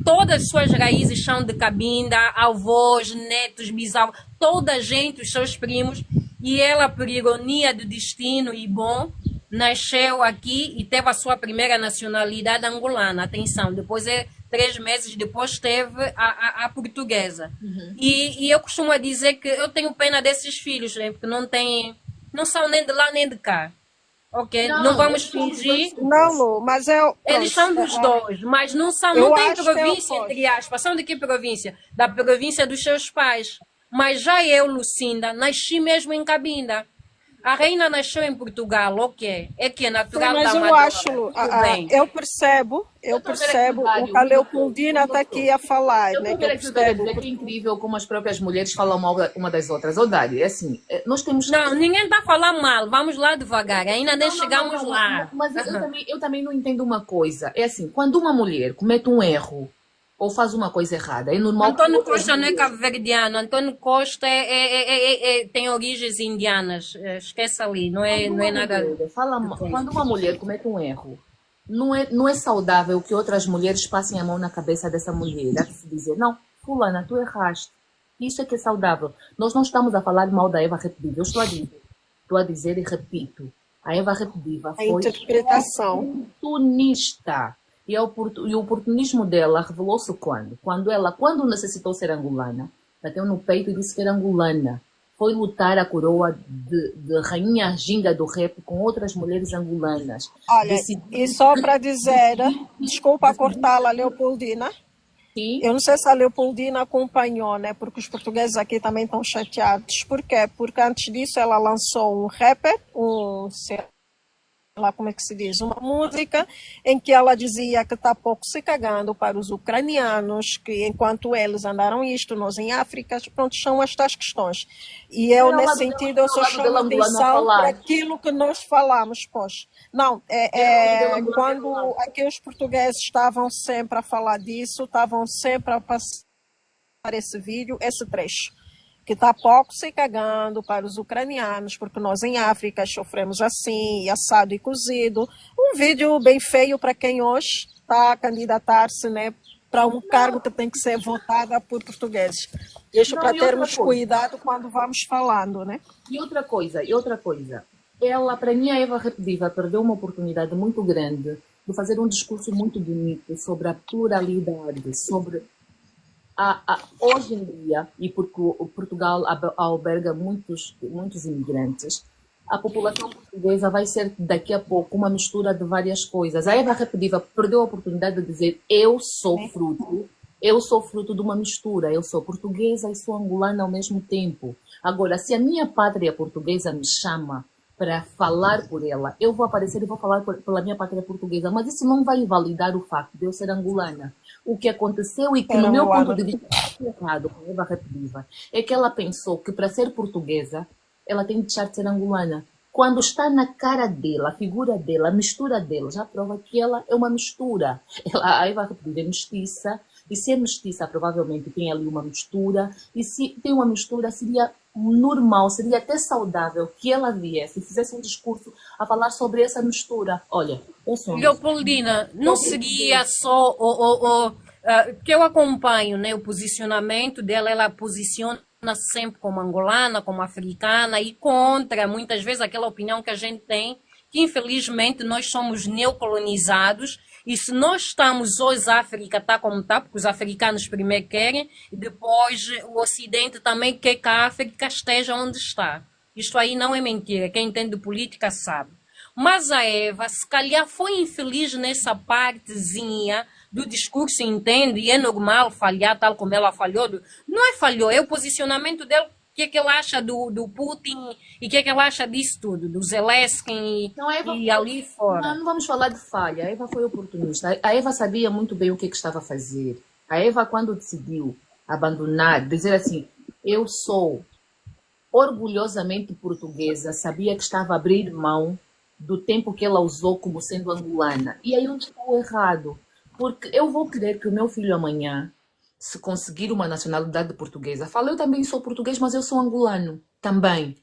todas as suas raízes são de Cabinda, avós, netos, bisavós, toda a gente, os seus primos, e ela, por ironia do destino e bom, nasceu aqui e teve a sua primeira nacionalidade angolana. Atenção, depois 3 meses depois teve a portuguesa. E eu costumo dizer que eu tenho pena desses filhos, né? Porque não são nem de lá nem de cá. Ok? Não vamos fingir. Não, Lu, mas eu. Eles são dos dois, mas não Eu tem acho que é o província, oposto. entre aspas. São de que província? Da província dos seus pais. Mas já eu, Lucinda, nasci mesmo em Cabinda. A Reina nasceu em Portugal, ok. É que é natural Mas da eu Amadora. acho, Lu, Tudo bem. eu percebo o que a Leopoldina está aqui a falar, Eu né? estou Que eu querendo dizer percebo. que é incrível como as próprias mulheres falam mal uma das outras. Ô, Dário, é assim, nós temos. Não, ninguém está a falar mal. Vamos lá devagar. Ainda nem chegamos Não, lá. mas eu também não entendo uma coisa. É assim, quando uma mulher comete um erro ou faz uma coisa errada, é normal que Antônio outras Costa não é mulheres- cabo-verdiano. Antônio Costa tem origens indianas. Esquece ali. Não é nada. Quando uma mulher comete um erro, não é saudável que outras mulheres passem a mão na cabeça dessa mulher. Há que se dizer, não, fulana, tu erraste. Isso é que é saudável. Nós não estamos a falar mal da Eva Rap Diva. Eu estou a dizer e repito. A Eva Rap Diva A foi interpretação. oportunista. E o oportunismo dela revelou-se quando? Quando necessitou ser angolana, bateu no peito e disse que era angolana. Foi lutar a coroa de rainha ginga do rap com outras mulheres angolanas. Olha, e só para dizer, desculpa cortá-la, Leopoldina. Sim. Eu não sei se a Leopoldina acompanhou, né? Porque os portugueses aqui também estão chateados. Por quê? Porque antes disso ela lançou um rapper, lá como é que se diz, uma música em que ela dizia que está pouco se cagando para os ucranianos, que enquanto eles andaram isto, nós em África, pronto, são estas questões. E eu, nesse sentido, eu só chamo atenção para aquilo que nós falamos, pois. Não, quando aqui os portugueses estavam sempre a falar disso, estavam sempre a passar esse vídeo, esse trecho, que está pouco se cagando para os ucranianos, porque nós em África sofremos assim, assado e cozido. Um vídeo bem feio para quem hoje está a candidatar-se, né, para um cargo que tem que ser votado por portugueses. Deixa para termos cuidado quando vamos falando, né? E outra coisa. Ela, para mim, a Eva Repediva perdeu uma oportunidade muito grande de fazer um discurso muito bonito sobre a pluralidade, sobre hoje em dia, e porque o Portugal alberga muitos imigrantes, a população portuguesa vai ser daqui a pouco uma mistura de várias coisas. A Eva Repediva perdeu a oportunidade de dizer eu sou fruto de uma mistura, eu sou portuguesa e sou angolana ao mesmo tempo. Agora, se a minha pátria portuguesa me chama para falar por ela, eu vou aparecer e vou falar pela minha pátria portuguesa, mas isso não vai invalidar o facto de eu ser angolana. O que aconteceu e que, no meu ponto de vista, errado com a Eva Repediva, é que ela pensou que para ser portuguesa, ela tem que deixar de ser angolana. Quando está na cara dela, a figura dela, a mistura dela, já prova que ela é uma mistura. A Eva Repediva é mestiça, e se é mestiça, provavelmente tem ali uma mistura, e se tem uma mistura, seria normal, seria até saudável que ela viesse e fizesse um discurso a falar sobre essa mistura. Olha, Leopoldina, não seria só que eu acompanho, né, o posicionamento dela, ela posiciona sempre como angolana, como africana e contra, muitas vezes, aquela opinião que a gente tem, que infelizmente nós somos neocolonizados e se nós estamos hoje, a África está como está, porque os africanos primeiro querem e depois o Ocidente também quer que a África esteja onde está. Isto aí não é mentira, quem entende de política sabe. Mas a Eva, se calhar, foi infeliz nessa partezinha do discurso, entende? E é normal falhar tal como ela falhou. Não é falhou, é o posicionamento dela. O que é que ela acha do Putin e o que é que ela acha disso tudo? Do Zelensky e ali fora. Não vamos falar de falha. A Eva foi oportunista. A Eva sabia muito bem o que estava a fazer. A Eva, quando decidiu abandonar, dizer assim, eu sou orgulhosamente portuguesa, sabia que estava a abrir mão do tempo que ela usou como sendo angolana. E aí onde está o errado? Porque eu vou querer que o meu filho amanhã, se conseguir uma nacionalidade portuguesa, fala, eu também sou português, mas eu sou angolano também.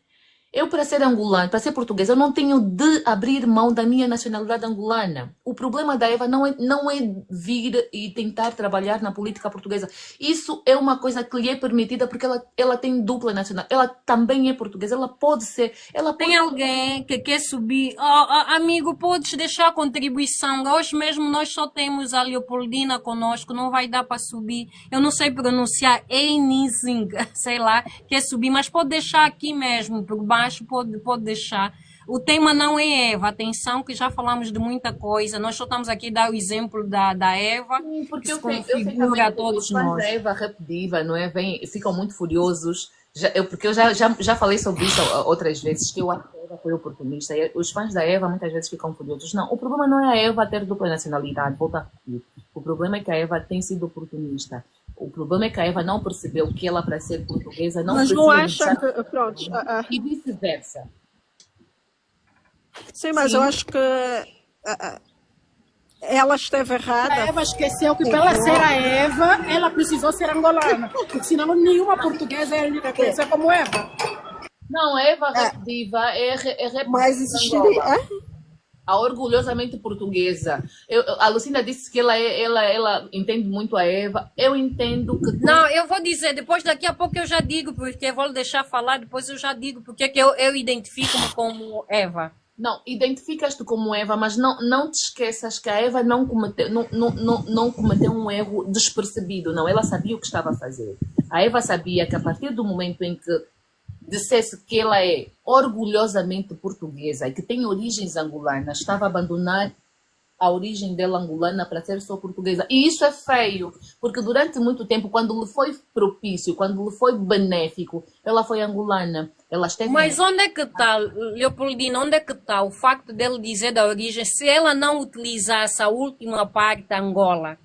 Eu, para ser angolano, para ser portuguesa, eu não tenho de abrir mão da minha nacionalidade angolana. O problema da Eva não é vir e tentar trabalhar na política portuguesa. Isso é uma coisa que lhe é permitida porque ela tem dupla nacionalidade. Ela também é portuguesa, ela pode ser... Tem alguém que quer subir? Amigo, podes deixar a contribuição. Hoje mesmo nós só temos a Leopoldina conosco, não vai dar para subir. Eu não sei pronunciar Einzing, sei lá, quer subir, mas pode deixar aqui mesmo, por baixo. Pode deixar. O tema não é Eva, atenção que já falamos de muita coisa, nós só estamos aqui a dar o exemplo da Eva. Sim, porque que eu se sei configura a todos os fãs nós. da Eva Repediva, não é? Ficam muito furiosos, porque eu já falei sobre isso outras vezes, que eu acho que a Eva foi oportunista, e os fãs da Eva muitas vezes ficam furiosos. Não, o problema não é a Eva ter dupla nacionalidade, volta a repetir. O problema é que a Eva tem sido oportunista. O problema é que a Eva não percebeu que ela, para ser portuguesa, não mas precisa... não acha que... Pronto. E vice-versa. Sim, mas eu acho que ela esteve errada. A Eva esqueceu que para ela ser a Eva, ela precisou ser angolana. Porque senão nenhuma portuguesa ia lhe reconhecer como Eva. Não, a Eva Repediva é mas existiria... A orgulhosamente portuguesa. A Lucinda disse que ela entende muito a Eva. Eu entendo que... Não, eu vou dizer, depois daqui a pouco eu já digo, porque eu vou deixar falar, depois eu já digo porque que eu identifico-me como Eva. Não, identificas-te como Eva, mas não te esqueças que a Eva não cometeu um erro despercebido, não. Ela sabia o que estava a fazer. A Eva sabia que a partir do momento em que dissesse que ela é orgulhosamente portuguesa e que tem origens angolanas, estava a abandonar a origem dela angolana para ser só portuguesa. E isso é feio, porque durante muito tempo, quando lhe foi propício, quando lhe foi benéfico, ela foi angolana. Ela esteve... Mas onde é que está, Leopoldina, onde é que está o facto dele dizer da origem? Se ela não utilizasse a última parte da Angola,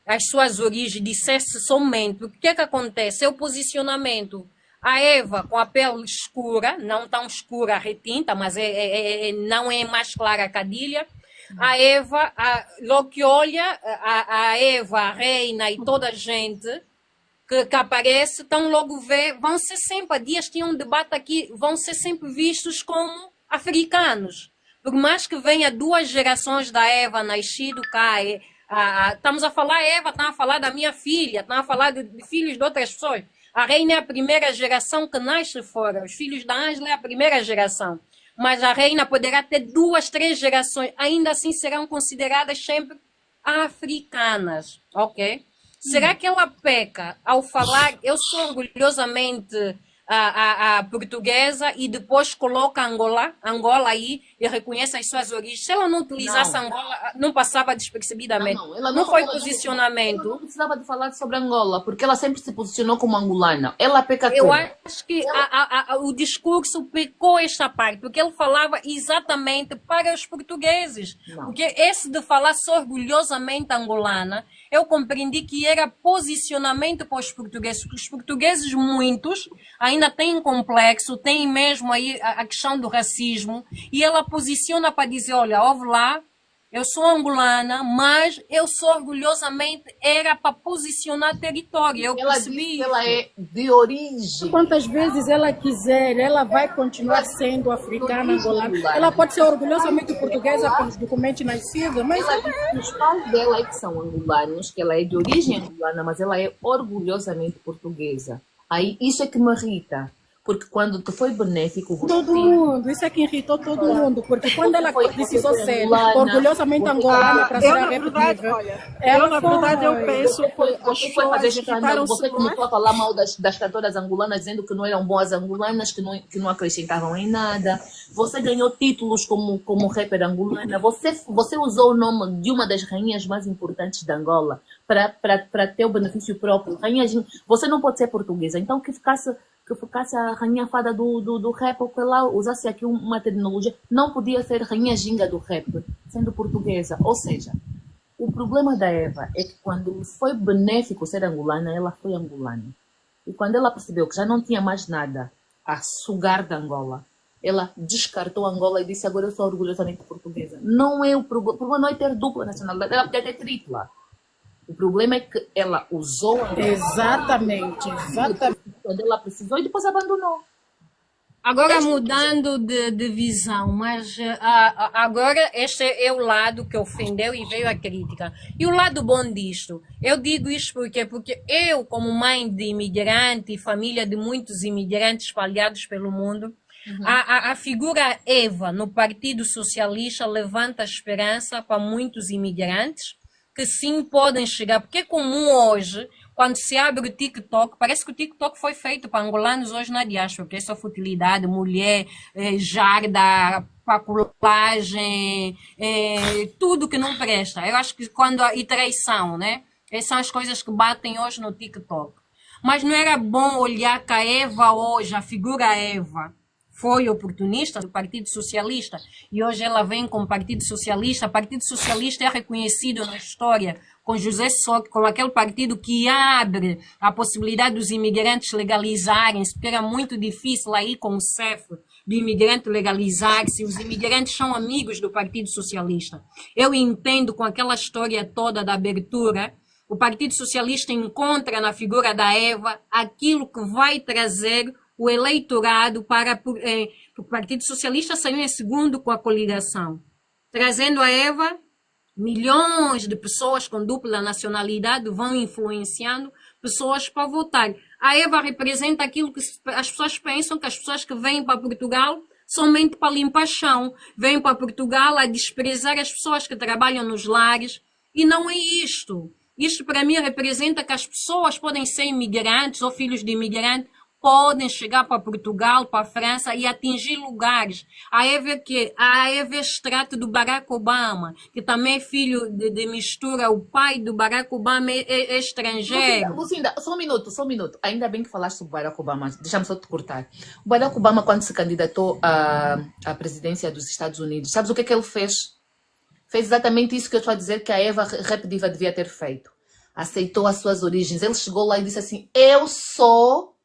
as suas origens, dissesse somente, o que é que acontece? É o posicionamento. A Eva, com a pele escura, não tão escura a retinta, mas não é mais clara a cadilha. A Eva, logo que olha, a Eva, a reina e toda a gente que aparece, então logo vê, vão ser sempre, há dias tinha um debate aqui, vão ser sempre vistos como africanos. Por mais que venha 2 gerações da Eva nascido cá, estamos a falar Eva, estamos a falar da minha filha, estamos a falar de filhos de outras pessoas. A reina é a primeira geração que nasce fora, os filhos da Ângela é a primeira geração. Mas a reina poderá ter 2, 3 gerações, ainda assim serão consideradas sempre africanas, ok? Será que ela peca ao falar, eu sou orgulhosamente a portuguesa e depois coloca Angola aí e reconhece as suas origens? Se ela não utilizasse Angola, não passava despercebidamente. Não foi posicionamento. Ela não precisava de falar sobre Angola, porque ela sempre se posicionou como angolana. Ela peca Eu acho que o discurso pecou esta parte, porque ele falava exatamente para os portugueses. Não. Porque esse de falar só orgulhosamente angolana, eu compreendi que era posicionamento para os portugueses. Os portugueses, muitos, ainda têm complexo, têm mesmo aí a questão do racismo, e ela posiciona para dizer, olha, ouve lá, eu sou angolana, mas eu sou orgulhosamente, era para posicionar território. Eu ela percebi disse que isso. ela é de origem. Quantas vezes ela quiser, ela vai continuar sendo africana, angolana. Ela pode ser orgulhosamente portuguesa pelos documentos nascidos, mas Ela disse que os pais dela é que são angolanos, que ela é de origem angolana, mas ela é orgulhosamente portuguesa. Aí isso é que me irrita, porque quando te foi benéfico, você... todo mundo, isso é que irritou todo mundo, porque quando ela precisou ser angolana, orgulhosamente angolana para ser Eu, a na verdade, república, olha, na verdade, eu penso que Você foi fazer escândalo, você começou a falar mal das cantoras angolanas, dizendo que não eram boas angolanas, que não acrescentavam em nada. Você ganhou títulos como rapper angolana. Você usou o nome de uma das rainhas mais importantes da Angola para ter o benefício próprio. Você não pode ser portuguesa, então que ficasse a rainha fada do rap, ou que lá usasse aqui uma terminologia, não podia ser rainha ginga do rap, sendo portuguesa. Ou seja, o problema da Eva é que quando foi benéfico ser angolana, ela foi angolana. E quando ela percebeu que já não tinha mais nada a sugar da Angola, ela descartou Angola e disse, agora eu sou orgulhosamente portuguesa. Não é o problema não é ter dupla nacionalidade, ela podia ter tripla. O problema é que ela usou Angola. exatamente. Quando ela precisou e depois abandonou. Agora mudando de visão, mas agora este é o lado que ofendeu e veio a crítica. E o lado bom disto, eu digo isto porque eu, como mãe de imigrante e família de muitos imigrantes espalhados pelo mundo, a figura Eva no Partido Socialista levanta a esperança para muitos imigrantes que sim podem chegar, porque é comum hoje, quando se abre o TikTok, parece que o TikTok foi feito para angolanos hoje na diáspora, porque é só futilidade, mulher, jarda, paculagem, tudo que não presta. Eu acho que e traição, né? Essas são as coisas que batem hoje no TikTok. Mas não era bom olhar que a Eva hoje, a figura Eva, foi oportunista do Partido Socialista e hoje ela vem com o Partido Socialista. O Partido Socialista é reconhecido na história com José Sócrates, como aquele partido que abre a possibilidade dos imigrantes legalizarem-se, porque era muito difícil aí com o CEF do imigrante legalizar-se. Os imigrantes são amigos do Partido Socialista. Eu entendo com aquela história toda da abertura, o Partido Socialista encontra na figura da Eva aquilo que vai trazer o eleitorado para o Partido Socialista saiu em segundo com a coligação, trazendo a Eva, milhões de pessoas com dupla nacionalidade vão influenciando pessoas para votar. A Eva representa aquilo que as pessoas pensam, que as pessoas que vêm para Portugal somente para limpar chão. Vêm para Portugal a desprezar as pessoas que trabalham nos lares. E não é isto. Isto para mim representa que as pessoas podem ser imigrantes ou filhos de imigrantes, podem chegar para Portugal, para a França e atingir lugares. A Eva é extrato do Barack Obama, que também é filho de mistura. O pai do Barack Obama é estrangeiro. Lucinda, só um minuto. Ainda bem que falaste sobre o Barack Obama. Deixa-me só te cortar. O Barack Obama, quando se candidatou à presidência dos Estados Unidos, sabes o que é que ele fez? Fez exatamente isso que eu estou a dizer que a Eva Repdiva devia ter feito. Aceitou as suas origens. Ele chegou lá e disse assim, eu sou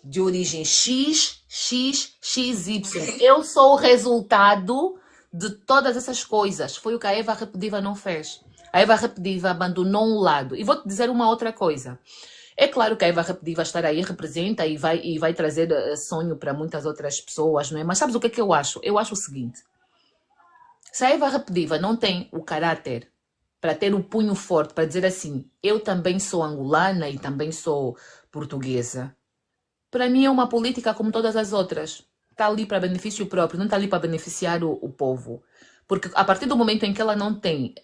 de origem X, Y. Eu sou o resultado de todas essas coisas. Foi o que a Eva Repdiva não fez. A Eva Repdiva abandonou um lado. E vou-te dizer uma outra coisa. É claro que a Eva Repdiva estar aí representa e vai trazer sonho para muitas outras pessoas, não é? Mas sabes o que é que eu acho? Eu acho o seguinte. Se a Eva Repdiva não tem o caráter para ter o punho forte, para dizer assim, eu também sou angolana e também sou portuguesa, para mim é uma política como todas as outras. Está ali para benefício próprio, não está ali para beneficiar o povo. Porque a partir do momento em que ela não tem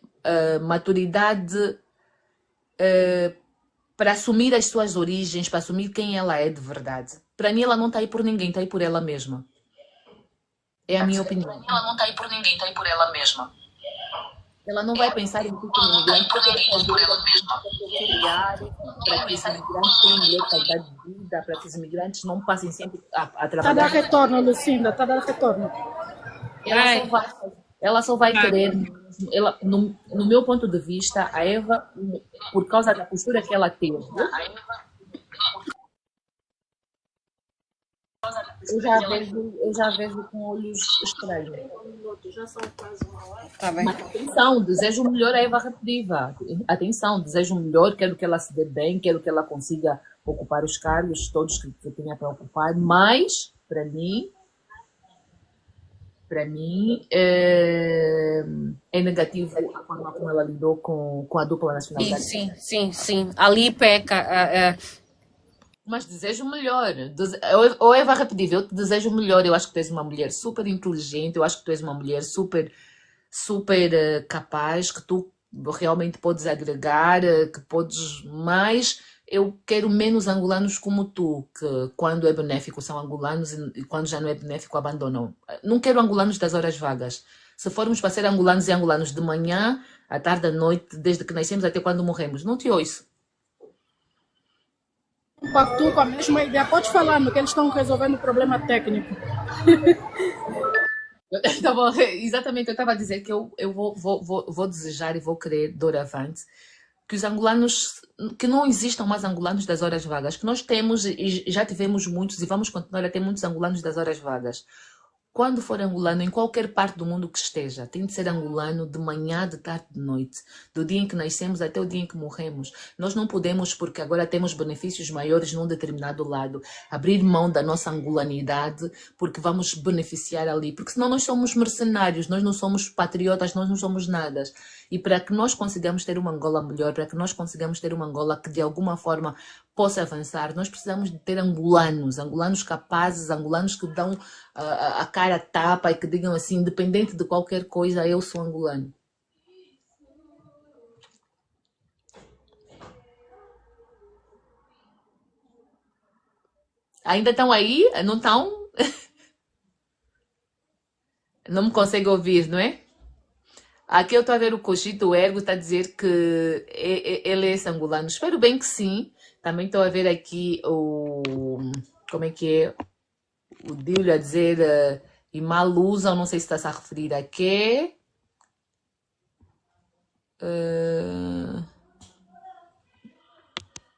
maturidade para assumir as suas origens, para assumir quem ela é de verdade, para mim ela não está aí por ninguém, está aí por ela mesma. É a minha opinião. Ela não está aí por ninguém, está aí por ela mesma. Ela não vai pensar em tudo no imigrante, porque ela por ela mesma. Para que os imigrantes tenham melhor qualidade de vida, para que os imigrantes não passem sempre a trabalhar. Está a dar retorno, Lucinda, está a dar retorno. Ela só vai querer, no meu ponto de vista, a Eva, por causa da postura que ela teve, eu já vejo com olhos estranhos. Já são quase uma hora. Tá bem. Mas atenção, desejo o melhor a Eva Repdiva. Atenção, desejo o melhor, quero que ela se dê bem, quero que ela consiga ocupar os cargos todos que tenha para ocupar, mas, para mim é negativo a forma como ela lidou com a dupla nacionalidade. Sim. Ali peca. Mas desejo o melhor. Ou Eva Repdiva, eu te desejo o melhor. Eu acho que tu és uma mulher super inteligente, eu acho que tu és uma mulher super capaz, que tu realmente podes agregar, que podes mais. Eu quero menos angolanos como tu, que quando é benéfico são angolanos e quando já não é benéfico abandonam. Não quero angolanos das horas vagas. Se formos para ser angolanos e angolanos de manhã, à tarde, à noite, desde que nascemos até quando morremos, não te ouço. Compactua com a mesma ideia. Pode falar, no que eles estão resolvendo o problema técnico. Tá bom, exatamente, eu estava a dizer que eu vou desejar e vou querer, doravante, que os angolanos, que não existam mais angolanos das horas vagas, que nós temos e já tivemos muitos e vamos continuar a ter muitos angolanos das horas vagas. Quando for angolano, em qualquer parte do mundo que esteja, tem de ser angolano de manhã, de tarde, de noite. Do dia em que nascemos até o dia em que morremos. Nós não podemos, porque agora temos benefícios maiores num determinado lado, abrir mão da nossa angolanidade, porque vamos beneficiar ali. Porque senão nós somos mercenários, nós não somos patriotas, nós não somos nada. E para que nós consigamos ter uma Angola melhor, para que nós consigamos ter uma Angola que de alguma forma possa avançar, nós precisamos de ter angolanos capazes, angolanos que dão a cara a tapa e que digam assim, independente de qualquer coisa, eu sou angolano. Ainda estão aí? Não estão? Não me consegue ouvir, não é? Aqui eu estou a ver o Cochito Ergo, está a dizer que ele é esse angolano. Espero bem que sim. Também estou a ver aqui como é que é? O Dílio a dizer Imalusa, não sei se está-se a referir a quê.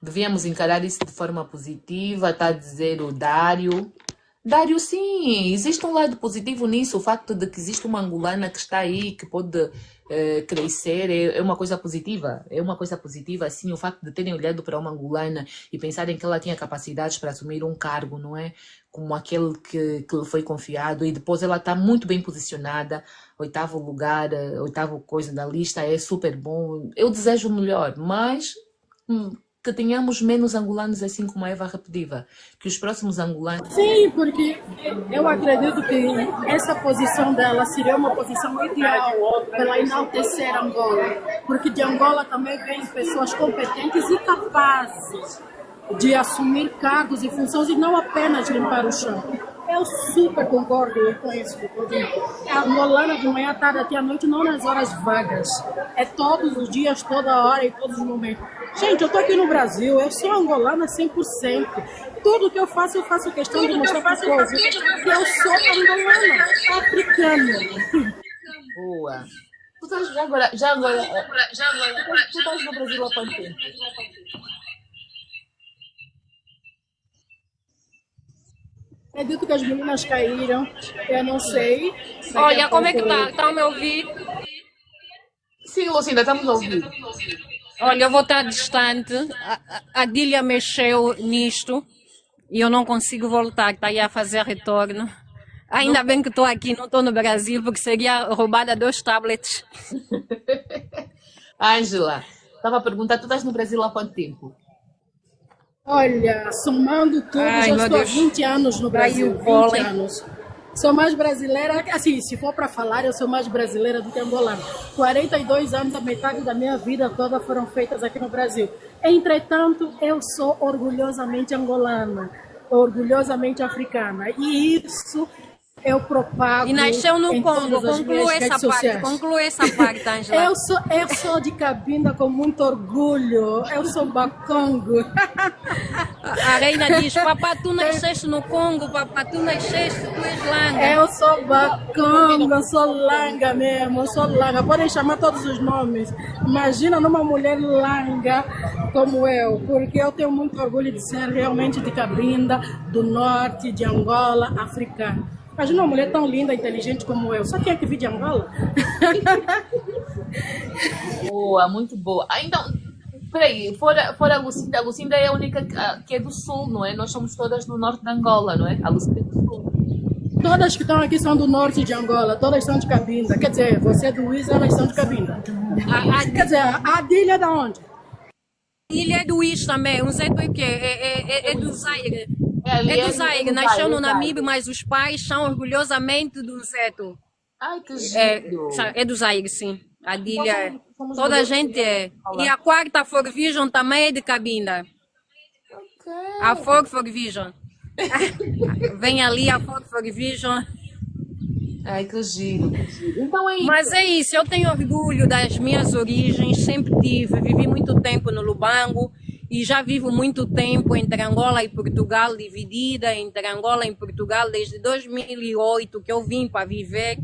Devíamos encarar isso de forma positiva, está a dizer o Dário. Dário, sim, existe um lado positivo nisso, o facto de que existe uma angolana que está aí, que pode crescer, é uma coisa positiva, sim, o facto de terem olhado para uma angolana e pensarem que ela tinha capacidades para assumir um cargo, não é? Como aquele que lhe foi confiado, e depois ela está muito bem posicionada, 8º lugar, 8º coisa da lista, é super bom, eu desejo o melhor, mas que tenhamos menos angolanos, assim como a Eva repetiva, que os próximos angolanos... Sim, porque eu acredito que essa posição dela seria uma posição ideal para ela enaltecer Angola, porque de Angola também vêm pessoas competentes e capazes de assumir cargos e funções e não apenas limpar o chão. Eu super concordo com isso. A angolana de manhã, tarde até à noite, não nas horas vagas. É todos os dias, toda hora e todos os momentos. Gente, eu estou aqui no Brasil, eu sou angolana 100%. Tudo que eu faço questão de mostrar para todos que eu sou angolana, africana. Boa. Tu estás tu estás no Brasil há quanto tempo? Acredito que as meninas caíram, eu não sei. Olha, como é que tá? Estão a me ouvir? Sim, Lucinda, estamos a ouvir. Olha, eu vou estar distante. A Dília mexeu nisto e eu não consigo voltar, está aí a fazer retorno. Ainda bem que estou aqui, não estou no Brasil, porque seria roubada 2 tablets. Ângela, estava a perguntar, tu estás no Brasil há quanto tempo? Olha, somando tudo, já estou há 20 anos no Brasil, 20 anos. Sou mais brasileira, assim, se for para falar, eu sou mais brasileira do que angolana. 42 anos, a metade da minha vida toda foram feitas aqui no Brasil. Entretanto, eu sou orgulhosamente angolana, orgulhosamente africana. E isso eu propago. E nasceu no Congo, conclua essa parte, Ângela. Eu sou de Cabinda com muito orgulho, eu sou Bakongo. A reina diz, papá, tu nasceste no Congo, papá, tu nasceste, tu és langa. Eu sou Bakongo, eu sou langa mesmo, eu sou langa. Podem chamar todos os nomes. Imagina numa mulher langa como eu, porque eu tenho muito orgulho de ser realmente de Cabinda, do norte, de Angola, africana. Imagina uma mulher tão linda, inteligente como eu. Só quem é que vive de Angola? Boa, muito boa. Então, peraí, fora a Lucinda é a única que é do sul, não é? Nós somos todas do norte de Angola, não é? A Lucinda é do sul. Todas que estão aqui são do norte de Angola, todas são de Cabinda. Quer dizer, você é do Luiz, elas são de Cabinda. Quer dizer, a Dília é de onde? Ilha é do Luiz também, um Zé do quê? É do Zaire. É do Zaire, nasceu no Namibe, mas os pais são orgulhosamente do Zeto. Ai, que giro. É do Zaire, sim. A Dília, toda a gente é. E a quarta For Vision também é de Cabinda. Okay. A For Vision. Vem ali a For Vision. Ai, que giro. Então é isso. Mas é isso, eu tenho orgulho das minhas origens, sempre vivi muito tempo no Lubango. E já vivo muito tempo entre Angola e Portugal, dividida entre Angola e Portugal desde 2008 que eu vim para viver.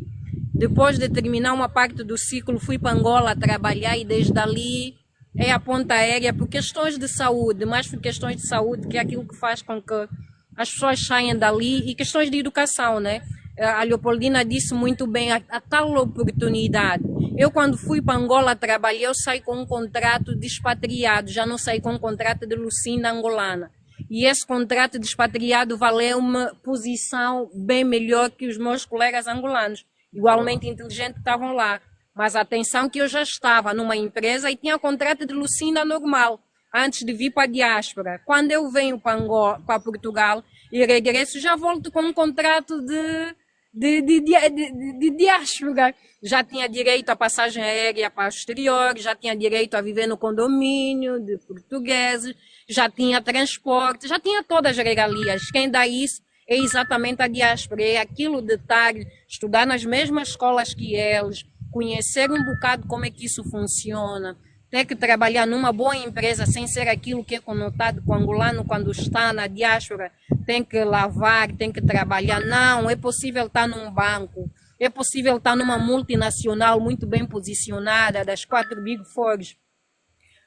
Depois de terminar uma parte do ciclo, fui para Angola trabalhar e desde ali é a ponta aérea por questões de saúde, mais por questões de saúde, que é aquilo que faz com que as pessoas saiam dali, e questões de educação, né? A Leopoldina disse muito bem, a tal oportunidade. Eu, quando fui para Angola trabalhar, eu saí com um contrato de expatriado, já não saí com um contrato de Lucinda angolana. E esse contrato de expatriado valeu uma posição bem melhor que os meus colegas angolanos, igualmente inteligentes que estavam lá. Mas atenção que eu já estava numa empresa e tinha contrato de Lucinda normal, antes de vir para a diáspora. Quando eu venho para Portugal e regresso, já volto com um contrato de diáspora. Já tinha direito à passagem aérea para o exterior, já tinha direito a viver no condomínio de portugueses, já tinha transporte, já tinha todas as regalias. Quem dá isso é exatamente a diáspora, é aquilo de estudar nas mesmas escolas que eles, conhecer um bocado como é que isso funciona, ter que trabalhar numa boa empresa sem ser aquilo que é conotado com o angolano quando está na diáspora, tem que lavar, tem que trabalhar. Não, é possível estar num banco, é possível estar numa multinacional muito bem posicionada, das 4 Big Fours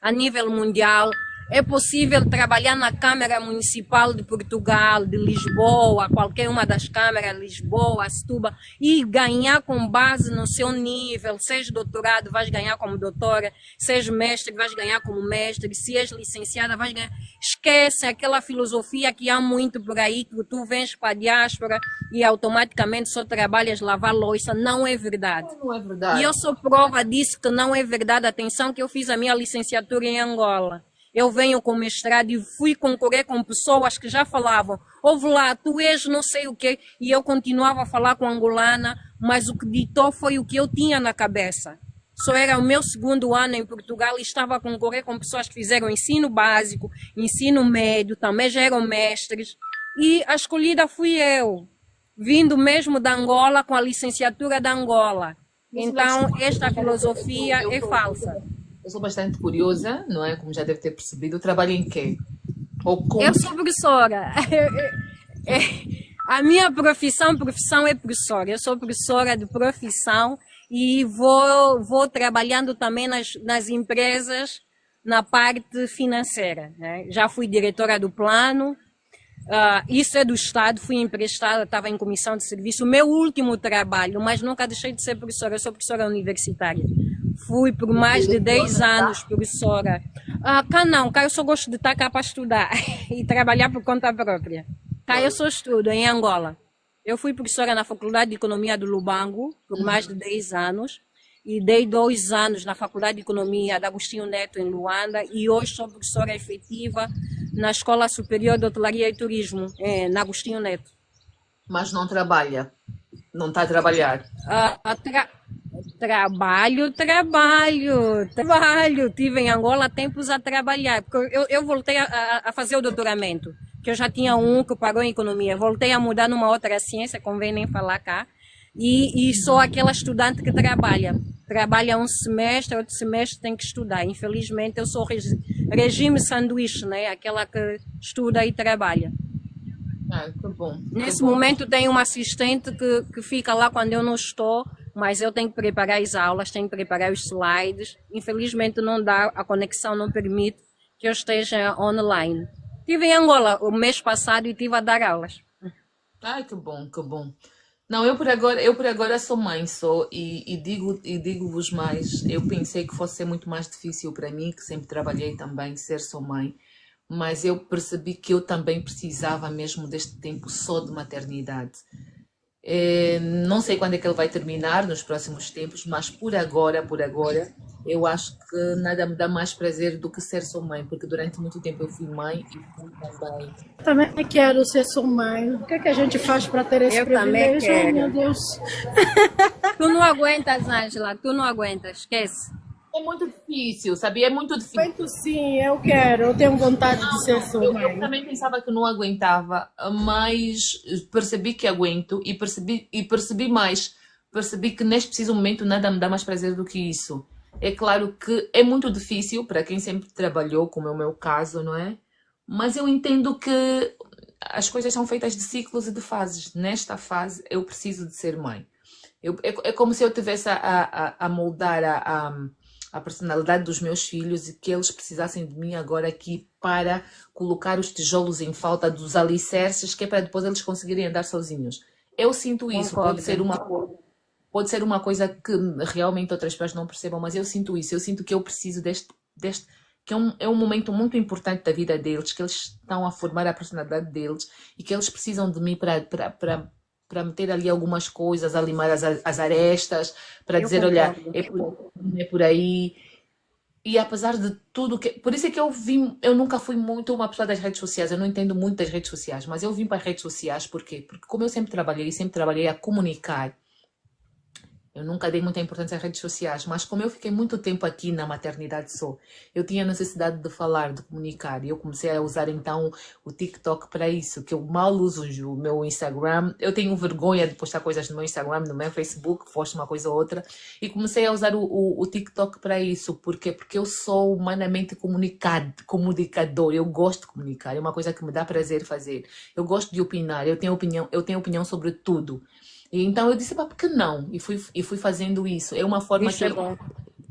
a nível mundial. É possível trabalhar na Câmara Municipal de Portugal, de Lisboa, qualquer uma das câmaras, Lisboa, Setúbal, e ganhar com base no seu nível. Se és doutorado, vais ganhar como doutora. Se és mestre, vais ganhar como mestre. Se és licenciada, vais ganhar. Esquece aquela filosofia que há muito por aí, que tu vens para a diáspora e automaticamente só trabalhas lavar louça. Não é verdade. Não é verdade. E eu sou prova disso que não é verdade. Atenção que eu fiz a minha licenciatura em Angola. eu venho com mestrado e fui concorrer com pessoas que já falavam, ouve lá, tu és não sei o quê, e eu continuava a falar com angolana, mas o que ditou foi o que eu tinha na cabeça. Só era o meu segundo ano em Portugal e estava a concorrer com pessoas que fizeram ensino básico, ensino médio, também já eram mestres, e a escolhida fui eu, vindo mesmo da Angola, com a licenciatura da Angola. Então, esta filosofia é falsa. Eu sou bastante curiosa, não é? Como já deve ter percebido. Trabalho em quê? Ou como... Eu sou professora. A minha profissão é professora. Eu sou professora de profissão e vou trabalhando também nas empresas na parte financeira, né? Já fui diretora do plano. Isso é do Estado, fui emprestada, estava em comissão de serviço. O meu último trabalho, mas nunca deixei de ser professora, eu sou professora universitária. Fui por mais de 10 anos professora. Cá não, cá eu só gosto de estar cá para estudar e trabalhar por conta própria. Cá eu só estudo em Angola. Eu fui professora na Faculdade de Economia do Lubango por mais de 10 anos. E dei 2 anos na Faculdade de Economia da Agostinho Neto em Luanda e hoje sou professora efetiva na Escola Superior de Hotelaria e Turismo, na Agostinho Neto. Mas não trabalha? Não está a trabalhar? Trabalho. Tive em Angola tempos a trabalhar, porque eu voltei a fazer o doutoramento, que eu já tinha um que parou em Economia. Voltei a mudar numa outra ciência, convém nem falar cá. E sou aquela estudante que trabalha um semestre, outro semestre tem que estudar. Infelizmente eu sou regime sanduíche, né? Aquela que estuda e trabalha. Que bom. Nesse momento tenho uma assistente que fica lá quando eu não estou, mas eu tenho que preparar as aulas, tenho que preparar os slides. Infelizmente não dá, a conexão não permite que eu esteja online. Estive em Angola o mês passado e estive a dar aulas. Que bom, que bom. Não, eu por agora sou mãe só e digo-vos mais, eu pensei que fosse ser muito mais difícil para mim, que sempre trabalhei também, ser só mãe, mas eu percebi que eu também precisava mesmo deste tempo só de maternidade. Não sei quando é que ele vai terminar, nos próximos tempos, mas por agora, eu acho que nada me dá mais prazer do que ser só mãe, porque durante muito tempo eu fui mãe e fui também. Também quero ser só mãe. O que é que a gente faz para ter esse privilégio? Também quero. Meu Deus. Tu não aguentas, Ângela, tu não aguentas, esquece. É muito difícil, sabia? É muito difícil. Feito sim, eu tenho vontade de ser só mãe. Eu também pensava que não aguentava, mas percebi que aguento e percebi mais. Percebi que neste preciso momento nada me dá mais prazer do que isso. É claro que é muito difícil para quem sempre trabalhou, como é o meu caso, não é? Mas eu entendo que as coisas são feitas de ciclos e de fases. Nesta fase eu preciso de ser mãe. É como se eu tivesse a moldar a personalidade dos meus filhos e que eles precisassem de mim agora aqui para colocar os tijolos em falta dos alicerces, que é para depois eles conseguirem andar sozinhos. Eu sinto isso. Pode ser uma coisa que realmente outras pessoas não percebam, mas eu sinto isso. Eu sinto que eu preciso deste que é um momento muito importante da vida deles, que eles estão a formar a personalidade deles e que eles precisam de mim para meter ali algumas coisas, a limar as arestas, para dizer, olha, é por aí. E apesar de tudo que... Por isso é que eu nunca fui muito uma pessoa das redes sociais, eu não entendo muito das redes sociais, mas eu vim para as redes sociais, por quê? Porque como eu sempre trabalhei a comunicar, eu nunca dei muita importância às redes sociais, mas como eu fiquei muito tempo aqui na maternidade só, eu tinha necessidade de falar, de comunicar, e eu comecei a usar então o TikTok para isso, que eu mal uso o meu Instagram, eu tenho vergonha de postar coisas no meu Instagram, no meu Facebook, posto uma coisa ou outra, e comecei a usar o TikTok para isso, porque eu sou humanamente comunicador, eu gosto de comunicar, é uma coisa que me dá prazer fazer, eu gosto de opinar, eu tenho opinião sobre tudo. E então eu disse, por que não? E fui fazendo isso. É uma forma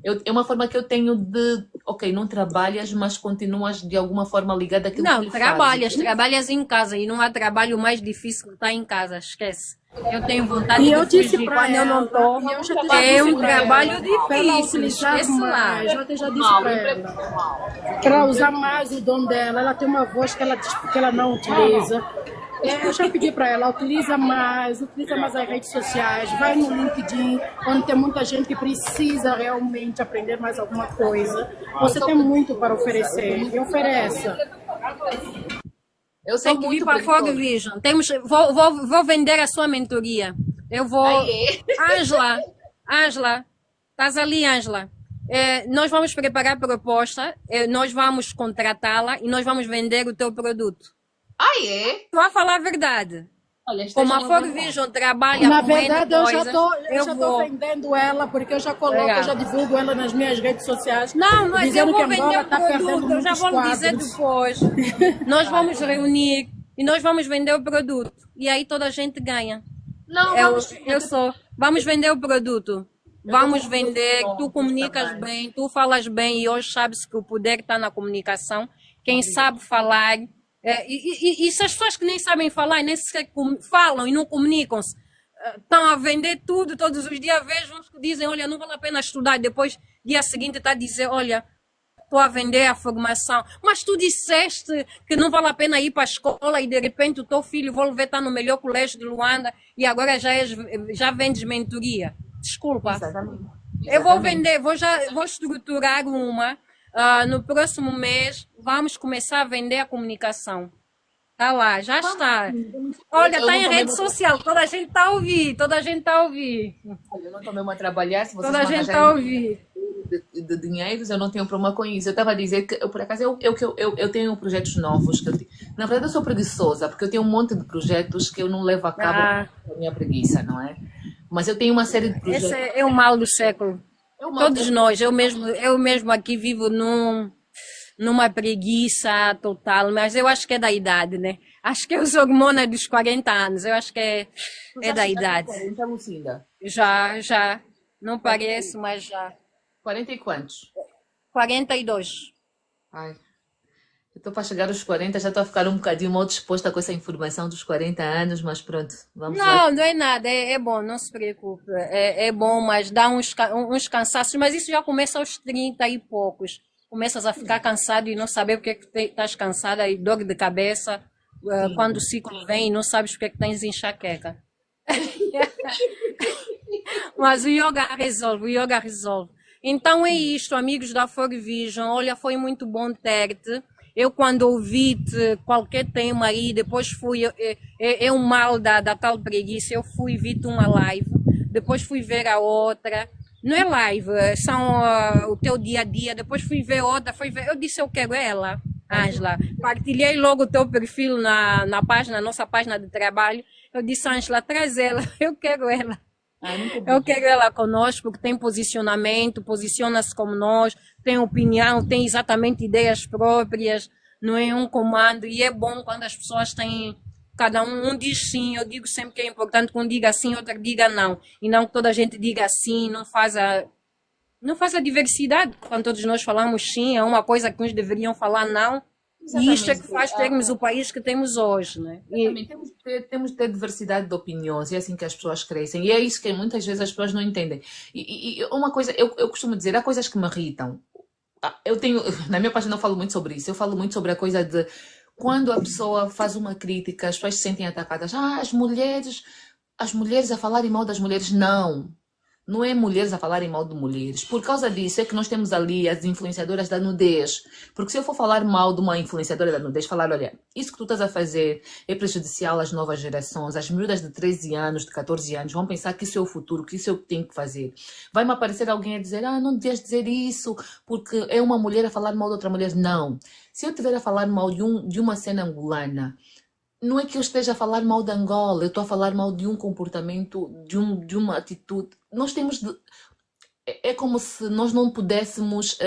é uma forma que eu tenho de, ok, não trabalhas, mas continuas de alguma forma ligada àquilo que trabalhas em casa e não há trabalho mais difícil que estar em casa, esquece. Eu tenho vontade de fugir quando eu não estou. É um trabalho difícil, esquece lá. Eu já disse para ela usar mais o dom dela. Ela tem uma voz que ela não utiliza. Eu já pedi para ela, utiliza mais as redes sociais, vai no LinkedIn, onde tem muita gente que precisa realmente aprender mais alguma coisa. Você tem muito para oferecer, e ofereça. Eu sou Tem que vir muito para a Fog preguiçosa. Vision. Vou vender a sua mentoria. Eu vou. Ângela, estás ali, Ângela? Nós vamos preparar a proposta, nós vamos contratá-la e nós vamos vender o teu produto. Estou a falar a verdade. Olha, Como a esteja Fog Vision trabalha Na com verdade, eu já coisas, estou vendendo ela, porque eu já coloco, Legal. eu já divulgo ela nas minhas redes sociais. Não, mas eu dizendo vou que vender Angola o está perdendo produto, eu já muitos vou lhe dizer quadros. depois. Nós vamos reunir e nós vamos vender o produto. E aí toda a gente ganha. Não, Vamos vender o produto. Vamos vender, tu prontos comunicas também. bem, tu falas bem e hoje sabes que o poder está na comunicação. Quem sabe falar. E se as pessoas que nem sabem falar e nem sequer falam e não comunicam-se, estão a vender tudo todos os dias, vejo uns que dizem, olha, não vale a pena estudar, depois, dia seguinte, está a dizer, olha, estou a vender a formação. Mas tu disseste que não vale a pena ir para a escola e de repente o teu filho, vou ver, está no melhor colégio de Luanda e agora já vendes mentoria. Desculpa. Exatamente. Eu vou vender, vou estruturar uma. No próximo mês, vamos começar a vender a comunicação. Tá lá, já está. Olha, está em rede social, toda a gente está a ouvir, toda a gente está a ouvir. Eu não estou mesmo a trabalhar, se vocês Toda a me gente está a arranjarem ouvir. de dinheiros, eu não tenho problema com isso. Eu estava a dizer que, por acaso, eu tenho projetos novos. Na verdade, eu sou preguiçosa, porque eu tenho um monte de projetos que eu não levo a cabo por minha preguiça, não é? Mas eu tenho uma série de projetos. Esse é o mal do século. Todos nós, eu mesmo aqui vivo numa preguiça total, mas eu acho que é da idade, né? Acho que é os hormônios dos 40 anos, eu acho que é da idade. 40, Lucinda? Já. Não parece, mas já. 40 e quantos? 42. Ai, eu estou para chegar aos 40, já estou a ficar um bocadinho mal disposta com essa informação dos 40 anos, mas pronto, vamos lá. Não é nada, é bom, não se preocupe. É bom, mas dá uns cansaços, mas isso já começa aos 30 e poucos. Começas a ficar cansado e não saber porque que estás cansada e dor de cabeça. Quando o ciclo vem e não sabes porque que tens enxaqueca. Mas o yoga resolve. Então é isto, amigos da Fog Vision. Olha, foi muito bom ter-te. Eu, quando ouvi-te qualquer tema aí, depois fui. É um mal da tal preguiça. Eu fui vi-te uma live, depois fui ver a outra. Não é live, são o teu dia a dia. Depois fui ver outra, eu disse, eu quero ela, Ângela. Partilhei logo o teu perfil na nossa página de trabalho. Eu disse, Ângela, traz ela, eu quero ela. Eu quero ela conosco, porque tem posicionamento, posiciona-se como nós, tem opinião, tem exatamente ideias próprias, não é um comando. E é bom quando as pessoas têm, cada um diz sim. Eu digo sempre que é importante que um diga sim, outro diga não. E não que toda a gente diga sim, não faz a diversidade. Quando todos nós falamos sim, é uma coisa que uns deveriam falar não. Exatamente. E isto é que faz termos o país que temos hoje, né? Exatamente. Temos de ter diversidade de opiniões, é assim que as pessoas crescem. E é isso que muitas vezes as pessoas não entendem. E uma coisa, eu costumo dizer, há coisas que me irritam. Na minha página eu falo muito sobre isso. Eu falo muito sobre a coisa de quando a pessoa faz uma crítica, as pessoas se sentem atacadas. As mulheres a falarem mal das mulheres. Não é mulheres a falarem mal de mulheres. Por causa disso é que nós temos ali as influenciadoras da nudez. Porque se eu for falar mal de uma influenciadora da nudez, falar, olha, isso que tu estás a fazer é prejudicial às novas gerações, as miúdas de 13 anos, de 14 anos, vão pensar que isso é o futuro, que isso é o que tem que fazer. Vai-me aparecer alguém a dizer, não devias dizer isso, porque é uma mulher a falar mal de outra mulher. Não. Se eu estiver a falar mal de uma cena angolana, não é que eu esteja a falar mal de Angola, eu estou a falar mal de um comportamento, de uma atitude. Nós temos de... É como se nós não pudéssemos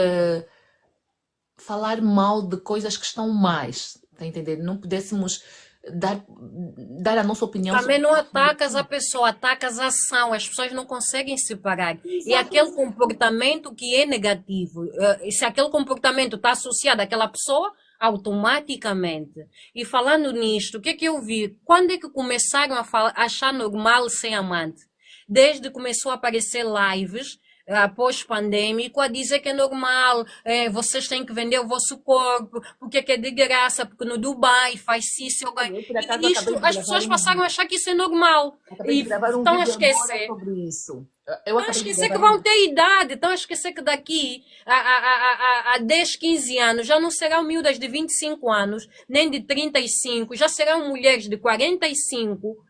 falar mal de coisas que estão mais, tá entendendo? Não pudéssemos dar a nossa opinião. Também não atacas a pessoa, atacas a ação. As pessoas não conseguem separar. E aquele comportamento que é negativo, se aquele comportamento está associado àquela pessoa, automaticamente. E falando nisto, o que é que eu vi? Quando é que começaram a achar normal ser amante? Desde que começou a aparecer lives pós-pandêmico a dizer que é normal, vocês têm que vender o vosso corpo, porque é de graça, porque no Dubai faz isso. Eu, por acaso, E isto, acabei de as gravar pessoas passaram a achar que isso é normal. acabei E de gravar um estão a vídeo agora esquecer. sobre isso. Estão Eu a acabei de esquecer que gravar vão ter idade, estão a esquecer que daqui a 10, 15 anos já não serão miúdas de 25 anos, nem de 35, já serão mulheres de 45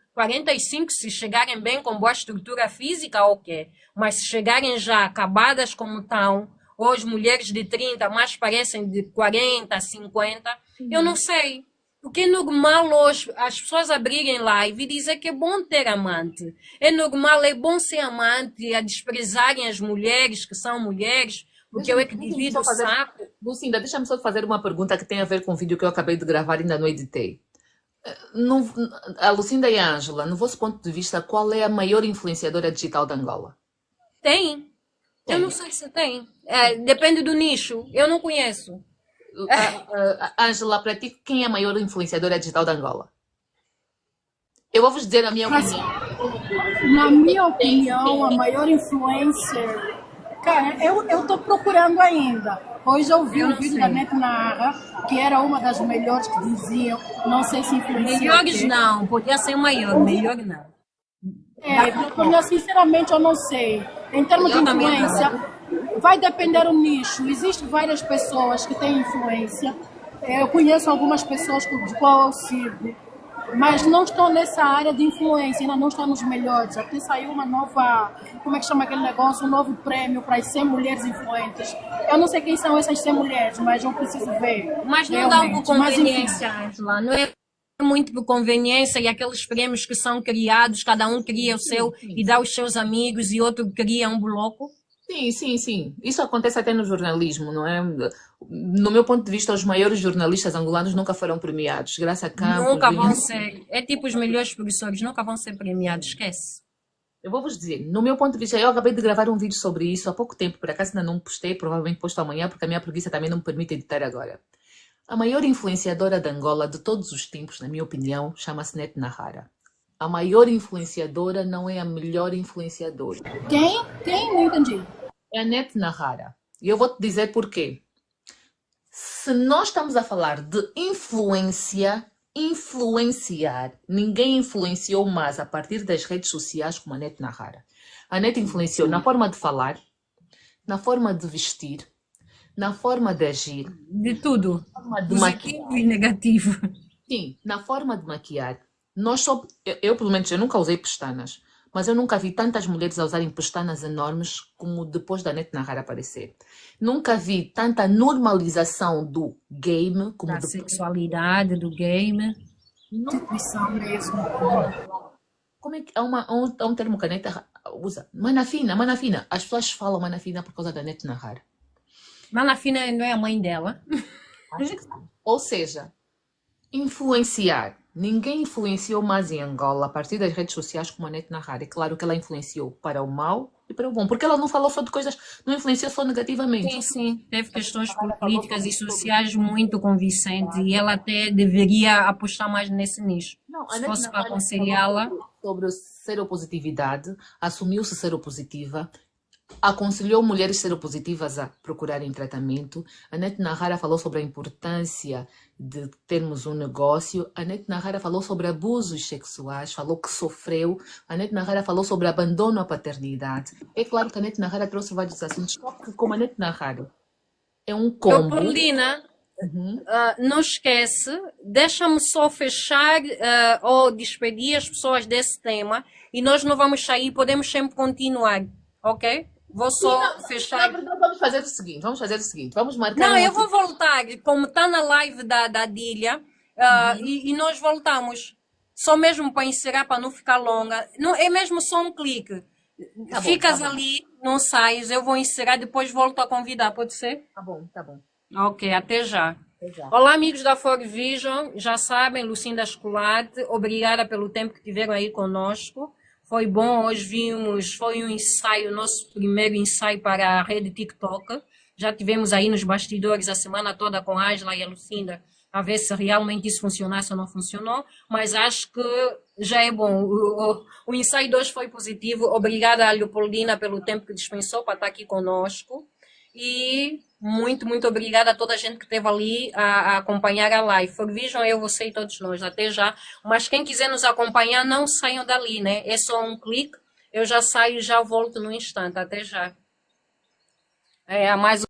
se chegarem bem com boa estrutura física, ok. Mas se chegarem já acabadas como estão, ou as mulheres de 30 mais parecem de 40, 50, eu não sei. Porque é normal hoje as pessoas abrirem live e dizer que é bom ter amante. É normal, é bom ser amante, a desprezarem as mulheres que são mulheres, porque eu é que Deixa-me divido só o fazer, saco. Lucinda, deixa-me só fazer uma pergunta que tem a ver com o vídeo que eu acabei de gravar e ainda não editei. No- a Lucinda e a Ângela, no vosso ponto de vista, qual é a maior influenciadora digital de Angola? Tem. Eu não sei se tem. Depende do nicho. Eu não conheço. Ângela, para ti, quem é a maior influenciadora digital de Angola? Eu vou vos dizer a minha Mas, opinião. na minha opinião, a maior influencer. Cara, eu estou procurando ainda. Hoje eu vi Eu um não vídeo da sei. Net Narra, que era uma das melhores que diziam, não sei se influencia. Melhores não. Podia ser maior. Melhor não. Porque, sinceramente, eu não sei. Em termos de Eu também não. influência, vai depender do nicho. Existem várias pessoas que têm influência. Eu conheço algumas pessoas de qual eu sigo, mas não estão nessa área de influência, ainda não estão nos melhores. Até saiu uma nova, como é que chama aquele negócio? Um novo prêmio para as 100 mulheres influentes. Eu não sei quem são essas 100 mulheres, mas eu preciso ver. Mas não dá por realmente. Mas, enfim, conveniência, Angela. Não é muito por conveniência e aqueles prêmios que são criados, cada um cria o seu e dá aos seus amigos e outro cria um bloco. Sim, sim, sim. Isso acontece até no jornalismo, não é? No meu ponto de vista, os maiores jornalistas angolanos nunca foram premiados. Graça Campos, Nunca vão Vinícius. ser. É tipo os melhores professores, nunca vão ser premiados, esquece. Eu vou vos dizer, no meu ponto de vista, eu acabei de gravar um vídeo sobre isso há pouco tempo, por acaso ainda não postei, provavelmente posto amanhã, porque a minha preguiça também não me permite editar agora. A maior influenciadora de Angola de todos os tempos, na minha opinião, chama-se Net Nahara. A maior influenciadora não é a melhor influenciadora. quem? Quem? Não entendi. É a Net Nahara. E eu vou-te dizer porquê. Se nós estamos a falar de influenciar, ninguém influenciou mais a partir das redes sociais como a Net Nahara. A Net influenciou na forma de falar, na forma de vestir, na forma de agir, De tudo. na forma de maquiar. Positivo e negativo. Sim, na forma de maquiar. Eu, pelo menos, eu nunca usei pestanas, mas eu nunca vi tantas mulheres a usarem pestanas enormes como depois da Net Nahara aparecer. Nunca vi tanta normalização do game como Da depois. sexualidade, do game. Instituição mesmo. Como é que há um termo que a Net usa? Mana fina. As pessoas falam mana fina por causa da Net Nahara. Malafina não é a mãe dela. Acho que sim. Ou seja, influenciar. Ninguém influenciou mais em Angola a partir das redes sociais como a Net Nahara. É claro que ela influenciou para o mal e para o bom, porque ela não falou só de coisas, não influenciou só negativamente. Sim, sim. Teve questões políticas e sociais muito convincentes e ela até deveria apostar mais nesse nicho. Não, a Se Net fosse para Nahara aconselhá-la, falou sobre seropositividade, assumiu-se seropositiva, aconselhou mulheres seropositivas a procurarem tratamento. A Net Nahara falou sobre a importância de termos um negócio. A Net Nahara falou sobre abusos sexuais, falou que sofreu. A Net Nahara falou sobre abandono à paternidade. É claro que a Net Nahara trouxe vários assuntos, só que como a Net Nahara é um combo. Paulina, Uhum. não esquece, deixa-me só fechar ou despedir as pessoas desse tema e nós não vamos sair, podemos sempre continuar, ok? Vou só Na fechar. verdade, vamos fazer o seguinte, vamos marcar Não, eu outro. vou voltar, como está na live da Dília, e nós voltamos. Só mesmo para encerrar, para não ficar longa. Não, é mesmo só um clique. Tá bom, Ficas tá bom. ali, não sais, eu vou encerrar, depois volto a convidar, pode ser? Tá bom. Ok, até já. Até já. Olá, amigos da Fog Vision. Já sabem, Lucinda Escolate, obrigada pelo tempo que tiveram aí conosco. Foi bom, hoje vimos, foi um ensaio, nosso primeiro ensaio para a rede TikTok. Já tivemos aí nos bastidores a semana toda com a Ângela e a Lucinda, a ver se realmente isso funcionasse ou não funcionou, mas acho que já é bom. O ensaio de hoje foi positivo. Obrigada a Leopoldina pelo tempo que dispensou para estar aqui conosco. E muito, muito obrigada a toda a gente que esteve ali a acompanhar a live. Forvision, eu, você e todos nós, até já. Mas quem quiser nos acompanhar, não saiam dali, né? É só um clique, eu já saio e já volto no instante. Até já. É, a mais